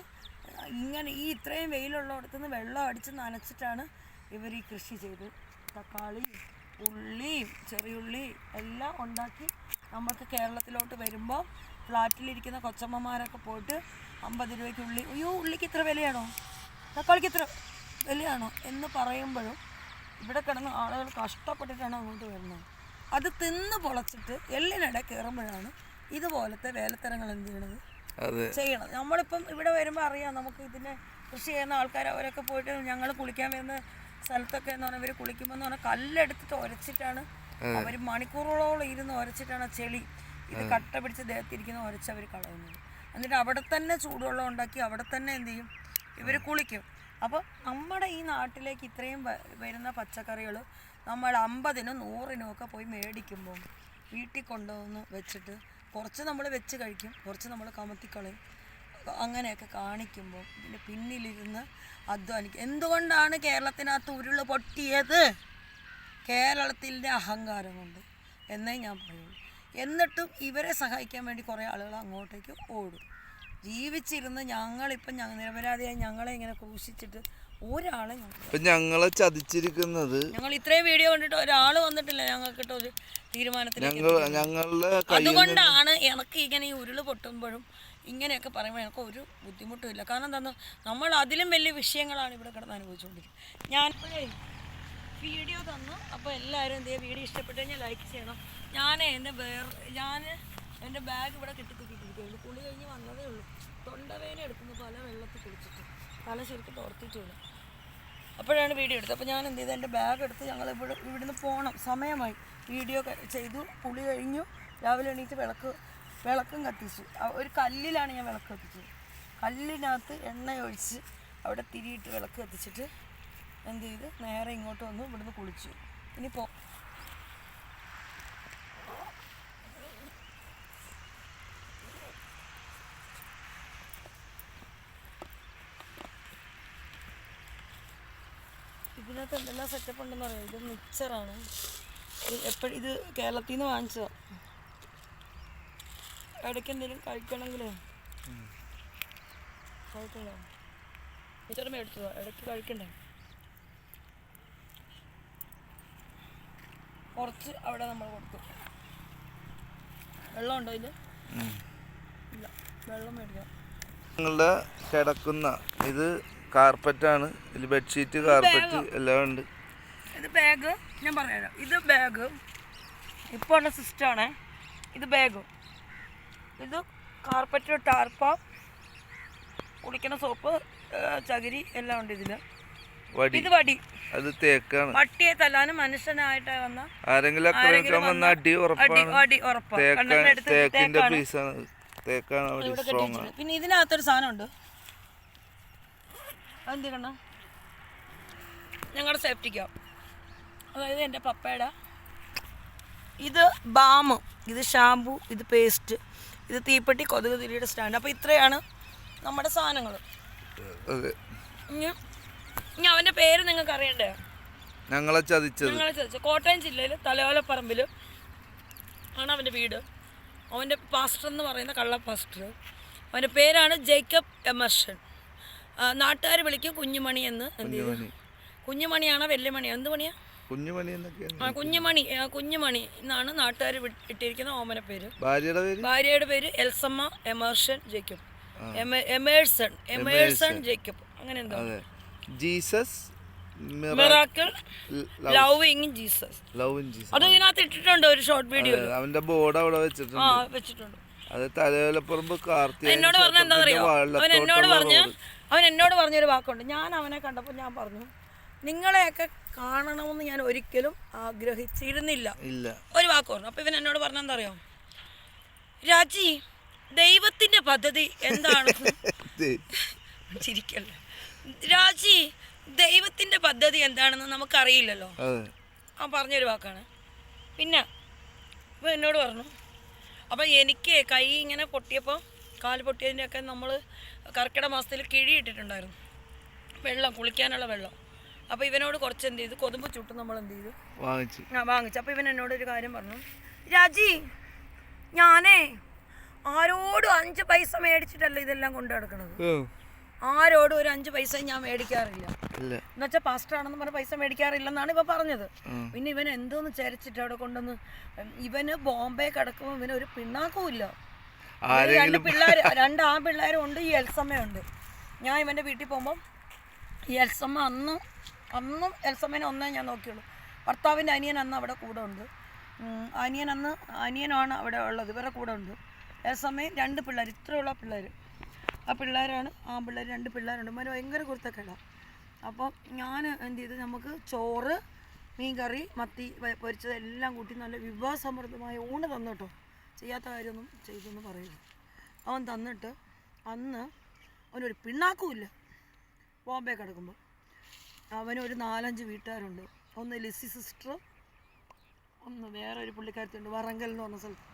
ഇങ്ങനെ ഈ ഇത്രയും വെയിലുള്ളിടത്തു നിന്ന് വെള്ളം അടിച്ച് നനച്ചിട്ടാണ് ഇവർ ഈ കൃഷി ചെയ്ത് തക്കാളി ഉള്ളിയും ചെറിയുള്ളി എല്ലാം ഉണ്ടാക്കി നമുക്ക് കേരളത്തിലോട്ട് വരുമ്പോൾ ഫ്ലാറ്റിലിരിക്കുന്ന കൊച്ചമ്മമാരൊക്കെ പോയിട്ട് 50 രൂപയ്ക്ക് ഉള്ളിക്ക് ഇത്ര വിലയാണോ, തക്കാളിക്ക് ഇത്ര വിലയാണോ എന്ന് പറയുമ്പോഴും ഇവിടെ കിടന്ന ആളുകൾ കഷ്ടപ്പെട്ടിട്ടാണ് അങ്ങോട്ട് വരുന്നത്. അത് തിന്ന് പൊളച്ചിട്ട് എള്ളിനിട കയറുമ്പോഴാണ് ഇതുപോലത്തെ വേലത്തരങ്ങൾ എന്ത് ചെയ്യണം. നമ്മളിപ്പം ഇവിടെ വരുമ്പോൾ അറിയാം, നമുക്ക് ഇതിനെ കൃഷി ചെയ്യുന്ന ആൾക്കാർ അവരൊക്കെ പോയിട്ട് ഞങ്ങൾ കുളിക്കാൻ വരുന്ന സ്ഥലത്തൊക്കെ എന്ന് പറഞ്ഞാൽ ഇവർ കുളിക്കുമ്പോൾ എന്ന് പറഞ്ഞാൽ കല്ലെടുത്തിട്ട് ഉരച്ചിട്ടാണ് അവർ മണിക്കൂറുകളോളം ഇരുന്ന് ഉരച്ചിട്ടാണ് ചെളി ഇത് കട്ട പിടിച്ച് ദേഹത്തിരിക്കുന്ന ഉരച്ച് അവർ കളയുന്നത്. എന്നിട്ട് അവിടെ തന്നെ ചൂടുവെള്ളം ഉണ്ടാക്കി അവിടെ തന്നെ എന്ത് ചെയ്യും, ഇവർ കുളിക്കും. അപ്പോൾ നമ്മുടെ ഈ നാട്ടിലേക്ക് ഇത്രയും വരുന്ന പച്ചക്കറികൾ നമ്മൾ 50-നും 100-നും ഒക്കെ പോയി മേടിക്കുമ്പോൾ വീട്ടിൽ കൊണ്ടുവന്ന് വെച്ചിട്ട് കുറച്ച് നമ്മൾ വെച്ച് കഴിക്കും, കുറച്ച് നമ്മൾ കമത്തിക്കളയും. അങ്ങനെയൊക്കെ കാണിക്കുമ്പോൾ ഇതിൻ്റെ പിന്നിലിരുന്ന് അധ്വാനിക്കും. എന്തുകൊണ്ടാണ് കേരളത്തിനകത്ത് ഉരുള് പൊട്ടിയത്? കേരളത്തിൻ്റെ അഹങ്കാരം കൊണ്ട് എന്നേ ഞാൻ പറയുള്ളൂ. എന്നിട്ടും ഇവരെ സഹായിക്കാൻ വേണ്ടി കുറേ ആളുകൾ അങ്ങോട്ടേക്ക് ഓടും. ജീവിച്ചിരുന്ന് ഞങ്ങളിപ്പം നിരപരാധിയായി ഞങ്ങളെ ഇങ്ങനെ ക്രൂശിച്ചിട്ട് ഒരാളെ ഇപ്പൊ ഞങ്ങളെ ചതിച്ചിരിക്കുന്നത് ഞങ്ങൾ ഇത്രയും വീഡിയോ കണ്ടിട്ട് ഒരാൾ വന്നിട്ടില്ല ഞങ്ങൾക്കിട്ട് ഒരു തീരുമാനത്തിലേക്ക്. ഞങ്ങളുടെ അതുകൊണ്ടാണ് എനിക്ക് ഇങ്ങനെ ഈ ഉരുള് പൊട്ടുമ്പോഴും ഇങ്ങനെയൊക്കെ പറയുമ്പോൾ എനിക്ക് ഒരു ബുദ്ധിമുട്ടും ഇല്ല. കാരണം എന്താണെന്ന് നമ്മൾ അതിലും വലിയ വിഷയങ്ങളാണ് ഇവിടെ കിടന്ന് അനുഭവിച്ചുകൊണ്ടിരിക്കുന്നത്. ഞാനിപ്പോഴേ വീഡിയോ തന്നു. അപ്പോൾ എല്ലാവരും എന്ത് ചെയ്യുക, വീഡിയോ ഇഷ്ടപ്പെട്ട് കഴിഞ്ഞാൽ ലൈക്ക് ചെയ്യണം. ഞാൻ എൻ്റെ ബാഗ് ഇവിടെ കെട്ടിക്കുത്തിട്ടിരിക്കുകയുള്ളൂ. കുളി കഴിഞ്ഞ് വന്നതേ ഉള്ളൂ. തൊണ്ടവേന എടുക്കുന്നു പല വെള്ളത്തിൽ കുളിച്ചിട്ട്, തല ശരിക്കും തോർത്തിട്ടുള്ളൂ. അപ്പോഴാണ് വീഡിയോ എടുത്തത്. അപ്പോൾ ഞാൻ എന്ത് ചെയ്തു, എൻ്റെ ബാഗ് എടുത്ത് ഞങ്ങൾ ഇവിടുന്ന് പോകണം, സമയമായി. വീഡിയോ ചെയ്തു, കുളി കഴിഞ്ഞു, രാവിലെ എണീറ്റ് വിളക്കും കത്തിച്ചു. ഒരു കല്ലിലാണ് ഞാൻ വിളക്ക് കത്തിച്ചത്. കല്ലിനകത്ത് എണ്ണ ഒഴിച്ച് അവിടെ തിരിയിട്ട് വിളക്ക് കത്തിച്ചിട്ട് എന്ത് ചെയ്ത് നേരെ ഇങ്ങോട്ട് വന്നു, ഇവിടുന്ന് കുളിച്ചു. ഇനി ഇതിനകത്ത് എന്തെല്ലാം സെറ്റപ്പ് ഉണ്ടെന്ന് പറയാം. ഇത് മിക്സറാണ്. എപ്പോഴും ഇത് കേരളത്തിൽ നിന്ന് വാങ്ങിച്ചോ. ഇടയ്ക്ക് എന്തെങ്കിലും കഴിക്കണമെങ്കിൽ കഴിക്കണ്ടോ, മിക്സർ മേടിച്ചോ, ഇടയ്ക്ക് കഴിക്കണ്ടേ. കുറച്ച് അവിടെ നമ്മൾ കൊടുത്തു. വെള്ളം ഉണ്ടോ ഇതിൽ? ഇല്ല, വെള്ളം മേടിക്കാം. ഞങ്ങളുടെ കിടക്കുന്ന ഇത് കാർപ്പറ്റാണ്. ഇതിൽ ബെഡ്ഷീറ്റ്, കാർപ്പറ്റ് എല്ലാം ഉണ്ട്. ഇത് ബാഗ് ഞാൻ പറഞ്ഞുതരാം. ഇത് ബാഗ് ഇപ്പോൾ ഉള്ള സിസ്റ്റമാണ്. ഇത് ബാഗ്, ഇത് കാർപ്പറ്റ്, ടാർപ്പ, കുളിക്കുന്ന സോപ്പ്, ചകിരി എല്ലാം ഉണ്ട് ഇതിൽ. ഇത് വടി, അത് തേക്കാണ്. പട്ടിയെ തല്ലാനും മനുഷ്യനായിട്ട് വന്ന ആരെങ്കിലും അടി ഉറപ്പാണ്. തേക്കിന്റെ പീസാണ്, തേക്കാണ് സ്ട്രോങ് ആണ്. പിന്നെ ഇതിനകത്തൊരു സാധനമുണ്ട്, അതെന്ത് കണ്ട, ഞങ്ങളുടെ സേഫ്റ്റിക്കോ. അതായത് എൻ്റെ പപ്പയുടെ ഇത് ബാം, ഇത് ഷാമ്പു, ഇത് പേസ്റ്റ്, ഇത് തീപ്പെട്ടി, കൊതുക് തിരിയുടെ സ്റ്റാൻഡ്. അപ്പോൾ ഇത്രയാണ് നമ്മുടെ സാധനങ്ങൾ. ഇനി അവൻ്റെ പേര് നിങ്ങൾക്ക് അറിയണ്ടേ? ഞങ്ങളെ ചതിച്ചത്. കോട്ടയം ജില്ലയിൽ തലയോലപ്പറമ്പിൽ ആണ് അവൻ്റെ വീട്. അവൻ്റെ പാസ്റ്റർ എന്ന് പറയുന്ന കള്ള പാസ്റ്റർ. അവൻ്റെ പേരാണ് ജേക്കബ് എമർഷൻ. നാട്ടുകാർ വിളിക്കും കുഞ്ഞുമണി എന്ന്. എന്ത് ചെയ്തു, കുഞ്ഞുമണിയാണോ വലിയ മണിയാണോ, എന്ത് മണിയാ? കുഞ്ഞുമണി എന്നാണ് നാട്ടുകാർ ഇട്ടിരിക്കുന്ന ഓമന പേര്. ഭാര്യയുടെ പേര് Elsamma emulsion Jacob. Emerson Jacob, അങ്ങനെ എന്തോ. Jesus miracle loving Jesus. അത് ഇതിനകത്ത് ഇട്ടിട്ടുണ്ട് ഒരു ഷോർട്ട് വീഡിയോ. അവന്റെ ബോർഡ് അവിടെ വെച്ചിട്ടുണ്ട്. അത് തലയോലപ്പറമ്പ് എന്നോട് പറഞ്ഞ എന്താ അറിയോ, അവൻ എന്നോട് പറഞ്ഞൊരു വാക്കുണ്ട്. ഞാൻ അവനെ കണ്ടപ്പോൾ ഞാൻ പറഞ്ഞു, നിങ്ങളെയൊക്കെ കാണണമെന്ന് ഞാൻ ഒരിക്കലും ആഗ്രഹിച്ചിരുന്നില്ല. ഒരു വാക്ക് പറഞ്ഞു. അപ്പോൾ ഇവൻ എന്നോട് പറഞ്ഞ എന്താ അറിയോ, രാജി ദൈവത്തിന്റെ പദ്ധതി എന്താണെന്ന് ചിരിക്കല്ലേ, രാജി ദൈവത്തിന്റെ പദ്ധതി എന്താണെന്ന് നമുക്കറിയില്ലല്ലോ. ആ പറഞ്ഞൊരു വാക്കാണ്. പിന്നെ ഇപ്പം എന്നോട് പറഞ്ഞു, അപ്പം എനിക്ക് കൈ ഇങ്ങനെ പൊട്ടിയപ്പോൾ, കാല് പൊട്ടിയതിൻ്റെയൊക്കെ നമ്മൾ കർക്കിടക മാസത്തിൽ കിഴി ഇട്ടിട്ടുണ്ടായിരുന്നു, വെള്ളം, കുളിക്കാനുള്ള വെള്ളം. അപ്പോൾ ഇവനോട് കുറച്ച് എന്ത് ചെയ്തു, കൊതുമ്പ് ചുട്ട് നമ്മൾ എന്ത് ചെയ്തു, വാങ്ങിച്ചു. അപ്പോൾ ഇവൻ എന്നോട് ഒരു കാര്യം പറഞ്ഞു, രാജി ഞാനേ ആരോടും 5 പൈസ മേടിച്ചിട്ടല്ല ഇതെല്ലാം കൊണ്ടു നടക്കണത്. ആരോടും ഒരു 5 പൈസ ഞാൻ മേടിക്കാറില്ല. എന്നുവെച്ചാൽ പാസ്റ്റർ ആണെന്ന് പറഞ്ഞ പൈസ മേടിക്കാറില്ലെന്നാണ് ഇവ പറഞ്ഞത്. പിന്നെ ഇവൻ എന്തോന്ന് ചരിച്ചിട്ട് അവിടെ കൊണ്ടുവന്ന്, ഇവന് ബോംബെ കിടക്കുമ്പോൾ ഇവന് ഒരു പിണ്ണാക്കും ഇല്ല. 2 ആൺപിള്ളേരും ഉണ്ട്, ഈ എൽസമ്മയുണ്ട്. ഞാൻ ഇവൻ്റെ വീട്ടിൽ പോകുമ്പം ഈ എൽസമ്മ അന്നും എൽസമ്മേനെ ഒന്നേ ഞാൻ നോക്കിയുള്ളൂ. ഭർത്താവിൻ്റെ അനിയൻ അന്ന് അവിടെ കൂടെ ഉണ്ട്. അനിയനാണ് അവിടെ ഉള്ളത്, ഇവരുടെ കൂടെ ഉണ്ട്. എൽസമ്മയും 2 പിള്ളേർ, ഇത്രയുള്ള പിള്ളേർ. ആ പിള്ളേരാണ് ആൺപിള്ളേർ, 2 പിള്ളേരുണ്ട്. ഇവർ ഭയങ്കര കുരുത്തക്കേടാ. അപ്പോൾ ഞാൻ എന്ത് ചെയ്തു, നമുക്ക് ചോറ്, മീൻ കറി, മത്തി പൊരിച്ചത് എല്ലാം കൂട്ടി നല്ല വിഭവസമൃദ്ധമായ ഊണ് തന്നു കേട്ടോ. ചെയ്യാത്ത കാര്യമൊന്നും ചെയ്തെന്ന് പറയുന്നു. അവൻ തന്നിട്ട് അന്ന് അവനൊരു പിണ്ണാക്കുമില്ല. ബോംബെ കിടക്കുമ്പോൾ അവനൊരു 4-5 വീട്ടുകാരുണ്ട്. ഒന്ന് ലിസി സിസ്റ്റർ, ഒന്ന് വേറെ ഒരു പുള്ളിക്കാരത്തുണ്ട്, വറങ്കൽ എന്ന് പറഞ്ഞ സ്ഥലത്ത്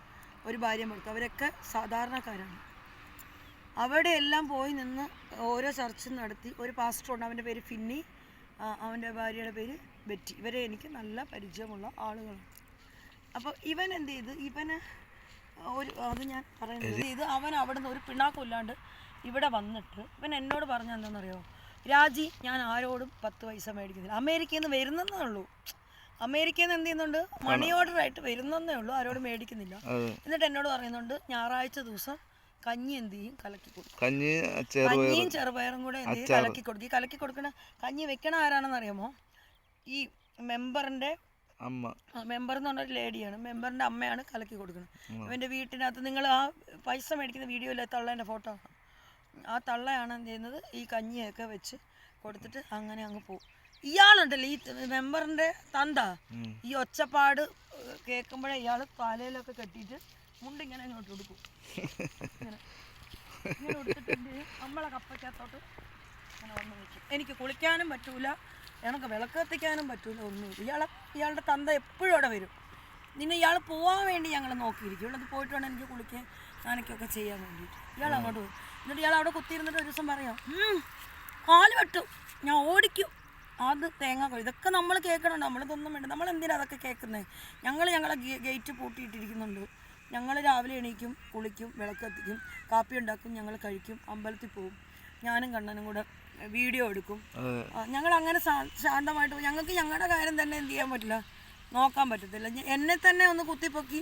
ഒരു ഭാര്യ മടുത്തു. അവരൊക്കെ സാധാരണക്കാരാണ്. അവിടെ എല്ലാം പോയി നിന്ന് ഓരോ ചർച്ച നടത്തി. ഒരു പാസ്റ്ററുണ്ട്, അവൻ്റെ പേര് ഫിന്നി, അവൻ്റെ ഭാര്യയുടെ പേര് ബെറ്റി. ഇവരെ എനിക്ക് നല്ല പരിചയമുള്ള ആളുകളാണ്. അപ്പോൾ ഇവൻ എന്ത് ചെയ്ത്, അത് ഞാൻ പറയുന്നത്, അവൻ അവിടെ നിന്ന് ഒരു പിണ്ണാക്കും ഇല്ലാണ്ട് ഇവിടെ വന്നിട്ട് ഇവൻ എന്നോട് പറഞ്ഞ എന്താണെന്നറിയോ, രാജി ഞാൻ ആരോടും 10 പൈസ മേടിക്കുന്നില്ല. അമേരിക്കയിൽ നിന്ന് വരുന്നതേ ഉള്ളൂ. അമേരിക്കയിൽ നിന്ന് എന്ത് ചെയ്യുന്നുണ്ട്, മണി ഓർഡർ ആയിട്ട് വരുന്നതേ ഉള്ളൂ, ആരോടും മേടിക്കുന്നില്ല. എന്നിട്ട് എന്നോട് പറയുന്നുണ്ട് ഞായറാഴ്ച ദിവസം കഞ്ഞി എന്ത് ചെയ്യും, കലക്കി കൊടുക്കും. കഞ്ഞിയും ചെറുപയറും കൂടെ എന്ത് ചെയ്യും, കലക്കി കൊടുക്കും. ഈ കലക്കി കൊടുക്കണ കഞ്ഞി വെക്കണ ആരാണെന്ന് അറിയാമോ? ഈ മെമ്പറിൻ്റെ മെമ്പർ എന്ന് പറഞ്ഞൊരു ലേഡിയാണ്. മെമ്പറിൻ്റെ അമ്മയാണ് കലക്കി കൊടുക്കുന്നത്. ഇവൻ്റെ വീട്ടിനകത്ത് നിങ്ങൾ ആ പൈസ മേടിക്കുന്ന വീഡിയോയിലെ തള്ളേൻ്റെ ഫോട്ടോ, ആ തള്ളയാണ് എന്ത് ചെയ്യുന്നത്, ഈ കഞ്ഞിയൊക്കെ വെച്ച് കൊടുത്തിട്ട് അങ്ങനെ അങ്ങ് പോകും. ഇയാളുണ്ടല്ലോ ഈ മെമ്പറിൻ്റെ തന്ത, ഈ ഒച്ചപ്പാട് കേൾക്കുമ്പോഴേ ഇയാൾ തലയിലൊക്കെ കെട്ടിയിട്ട് മുണ്ടിങ്ങനെ ഇങ്ങോട്ട് കൊടുക്കും. ഇങ്ങനെ ഇങ്ങനെ കൊടുത്തിട്ട് നമ്മളെ കപ്പയ്ക്കകത്തോട്ട് ഇങ്ങനെ വന്ന് വയ്ക്കും. എനിക്ക് കുളിക്കാനും പറ്റൂല, എനിക്ക് വിളക്ക് കത്തിക്കാനും പറ്റൂല, ഒന്നുമില്ല. ഇയാളുടെ തന്ത എപ്പോഴും അവിടെ വരും. നിന്നെ ഇയാൾ പോകാൻ വേണ്ടി ഞങ്ങൾ നോക്കിയിരിക്കും. ഇവിടെ പോയിട്ട് വേണം എനിക്ക് കുളിക്കാൻ നനയ്ക്കൊക്കെ ചെയ്യാൻ വേണ്ടിയിട്ട്. ഇയാൾ അങ്ങോട്ട് പോകും. എന്നിട്ട് ഇയാൾ അവിടെ കുത്തിയിരുന്നിട്ട് ഒരു ദിവസം പറയാം, കാല് വെട്ടും, ഞാൻ ഓടിക്കും, അത് തേങ്ങ കൊയ്യും. ഇതൊക്കെ നമ്മൾ കേൾക്കണുണ്ട്. നമ്മളിതൊന്നും വേണ്ട. നമ്മളെന്തിനാണ് അതൊക്കെ കേൾക്കുന്നത്? ഞങ്ങളെ ഗേറ്റ് പൂട്ടിയിട്ടിരിക്കുന്നുണ്ട്. ഞങ്ങൾ രാവിലെ എണീക്കും, കുളിക്കും, വിളക്ക് കത്തിക്കും, കാപ്പി ഉണ്ടാക്കും, ഞങ്ങൾ കഴിക്കും, അമ്പലത്തിൽ പോകും, ഞാനും കണ്ണനും കൂടെ വീഡിയോ എടുക്കും. ഞങ്ങൾ അങ്ങനെ ശാന്തമായിട്ട് ഞങ്ങൾക്ക് ഞങ്ങളുടെ കാര്യം തന്നെ എന്ത് ചെയ്യാൻ പറ്റില്ല, നോക്കാൻ പറ്റത്തില്ല. എന്നെ തന്നെ ഒന്ന് കുത്തിപ്പൊക്കി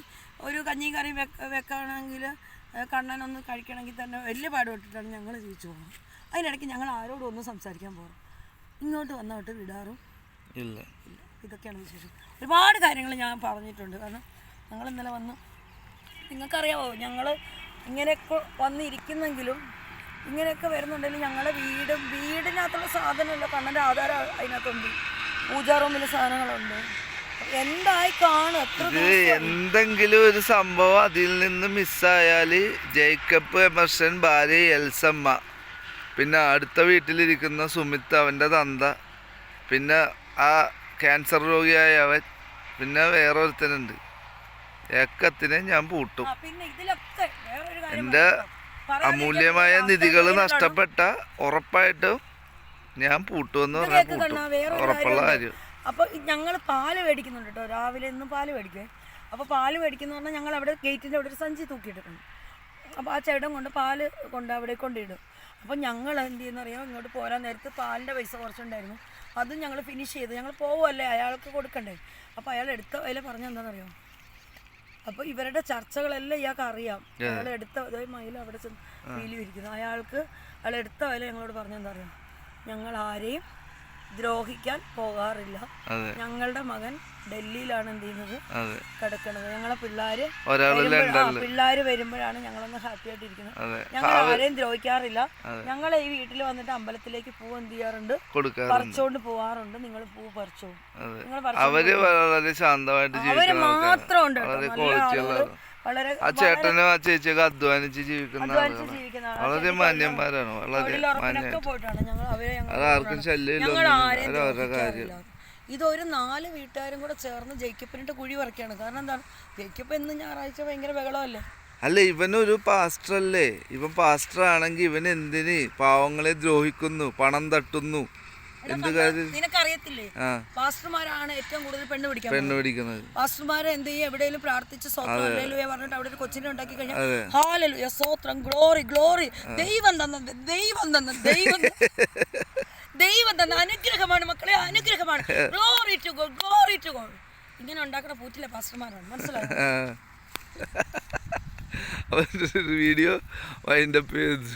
ഒരു കഞ്ഞി കറി വെക്കണമെങ്കിൽ, കണ്ണനൊന്ന് കഴിക്കണമെങ്കിൽ തന്നെ വലിയ പാടുപെട്ടിട്ടാണ് ഞങ്ങൾ ജീവിച്ചു പോകുന്നത്. അതിനിടയ്ക്ക് ഞങ്ങൾ ആരോടും ഒന്നും സംസാരിക്കാൻ പോകും. ഇങ്ങോട്ട് വന്നോട്ട് വിടാറും ഇല്ല. ഇതൊക്കെയാണ് വിശേഷം. ഒരുപാട് കാര്യങ്ങൾ ഞാൻ പറഞ്ഞിട്ടുണ്ട്. കാരണം ഞങ്ങൾ ഇന്നലെ വന്ന്, നിങ്ങൾക്കറിയാമോ, ഞങ്ങൾ ഇങ്ങനെയൊക്കെ വന്നിരിക്കുന്നെങ്കിലും ഇങ്ങനെയൊക്കെ വരുന്നുണ്ടെങ്കിലും ഞങ്ങളുടെ വീടിനകത്തുള്ള സാധനമല്ല, കണ്ണൻ്റെ ആധാരം അതിനകത്തുണ്ട്, പൂജാ റൂമിലെ സാധനങ്ങളുണ്ട്. എന്തായി കാണും. എന്തെങ്കിലും ഒരു സംഭവം അതിൽ നിന്ന് മിസ്സായാൽ ജേക്കബ് എമർസൺ, ഭാര്യ എൽസമ്മ, പിന്നെ അടുത്ത വീട്ടിലിരിക്കുന്ന സുമിത്ത്, അവൻ്റെ തന്ത, പിന്നെ ആ ക്യാൻസർ രോഗിയായ അവൻ, പിന്നെ വേറൊരുത്തനുണ്ട്, ഏക്കത്തിനെ ഞാൻ പൂട്ടും. എൻ്റെ അമൂല്യമായ നിധികൾ നഷ്ടപ്പെട്ട ഉറപ്പായിട്ടും ഞാൻ പൂട്ടുമെന്ന് പറഞ്ഞാൽ പൂട്ടും, ഉറപ്പുള്ള കാര്യം. അപ്പോൾ ഞങ്ങൾ പാല് മേടിക്കുന്നുണ്ട് കേട്ടോ, രാവിലെ ഇന്നും പാല് മേടിക്കേ. അപ്പോൾ പാല് മേടിക്കുന്ന പറഞ്ഞാൽ ഞങ്ങൾ അവിടെ ഗേറ്റിൻ്റെ അവിടെ ഒരു സഞ്ചി തൂക്കിയിട്ടുണ്ട്. അപ്പോൾ ആ ചേട്ടൻ കൊണ്ട് പാല് അവിടെ കൊണ്ടിടും. അപ്പോൾ ഞങ്ങൾ എന്ത് ചെയ്യുന്നറിയാം, ഇങ്ങോട്ട് പോരാൻ നേരത്ത് പാലിൻ്റെ പൈസ കുറച്ചുണ്ടായിരുന്നു, അതും ഞങ്ങൾ ഫിനിഷ് ചെയ്തു. ഞങ്ങൾ പോവുമല്ലേ, അയാൾക്ക് കൊടുക്കണ്ടേ. അപ്പോൾ അയാൾ എടുത്ത വില പറഞ്ഞെന്താണെന്നറിയാം. അപ്പോൾ ഇവരുടെ ചർച്ചകളെല്ലാം ഇയാൾക്ക് അറിയാം. അയാൾ എടുത്ത മയിൽ അവിടെ ചെന്ന് ഫീലും ഇരിക്കുന്നു. അയാൾ എടുത്ത വില ഞങ്ങളോട് പറഞ്ഞെന്താ അറിയാം, ഞങ്ങൾ ആരെയും ദ്രോഹിക്കാൻ പോകാറില്ല. ഞങ്ങളുടെ മകൻ ഡൽഹിയിലാണ് എന്ത് ചെയ്യുന്നത്, കിടക്കുന്നത്. ഞങ്ങളെ പിള്ളേര് വരുമ്പോഴാണ് ഞങ്ങളൊന്ന് ഹാപ്പി ആയിട്ടിരിക്കുന്നത്. ഞങ്ങൾ ആരെയും ദ്രോഹിക്കാറില്ല. ഞങ്ങൾ ഈ വീട്ടിൽ വന്നിട്ട് അമ്പലത്തിലേക്ക് പൂ എന്ത് ചെയ്യാറുണ്ട്, പറിച്ചോണ്ട് പോവാറുണ്ട്. നിങ്ങൾ പൂ പറിച്ചോ, അവര് വളരെ ശാന്തമായിട്ട് അവര് മാത്രം ഉണ്ട്. വളരെ ചേച്ചിയൊക്കെ അധ്വാനിച്ച് ജീവിക്കുന്ന വളരെ മാന്യന്മാരാണ്. വളരെ അതാർക്കും ശല്യമില്ല അവരുടെ കാര്യം. ഇതൊരു 4 വീട്ടുകാരും കൂടെ ചേർന്ന് ജേക്കബിനിട്ട് കുഴി പറിക്കുകയാണ്. കാരണം എന്താണ്, ജേക്കബ് എന്ന് ഞായറാഴ്ച ഭയങ്കര ബഹളമല്ലേ. അല്ല, ഇവനൊരു പാസ്റ്റർ അല്ലേ? ഇവൻ പാസ്റ്റർ ആണെങ്കിൽ ഇവൻ എന്തിന് പാവങ്ങളെ ദ്രോഹിക്കുന്നു, പണം തട്ടുന്നു? എന്ത് കാര്യം നിനക്കറിയത്തില്ലേ? പാസ്റ്റർമാരാണ് ഏറ്റവും കൂടുതൽ പെണ്ണ് പിടിക്കുന്നത്. പാസ്റ്റർമാരെ എന്ത് ചെയ്യും, എവിടെയെങ്കിലും പ്രാർത്ഥിച്ച് പറഞ്ഞിട്ട് അവിടെ ഒരു കൊച്ചിനെ ഉണ്ടാക്കി കഴിഞ്ഞാൽ ഹല്ലേലൂയ, സ്തോത്രം, ഗ്ലോറി ഗ്ലോറി, ദൈവം തന്ന അനുഗ്രഹമാണ് മക്കളെ, അനുഗ്രഹമാണ്, glory to God, glory to God. ഇങ്ങനെ ഉണ്ടാക്കുന്ന പൂറ്റിലെ പാസ്റ്റർമാരാണ്, മനസ്സിലായോ? വീഡിയോ വൈൻഡപ്പ് ചെയ്തു.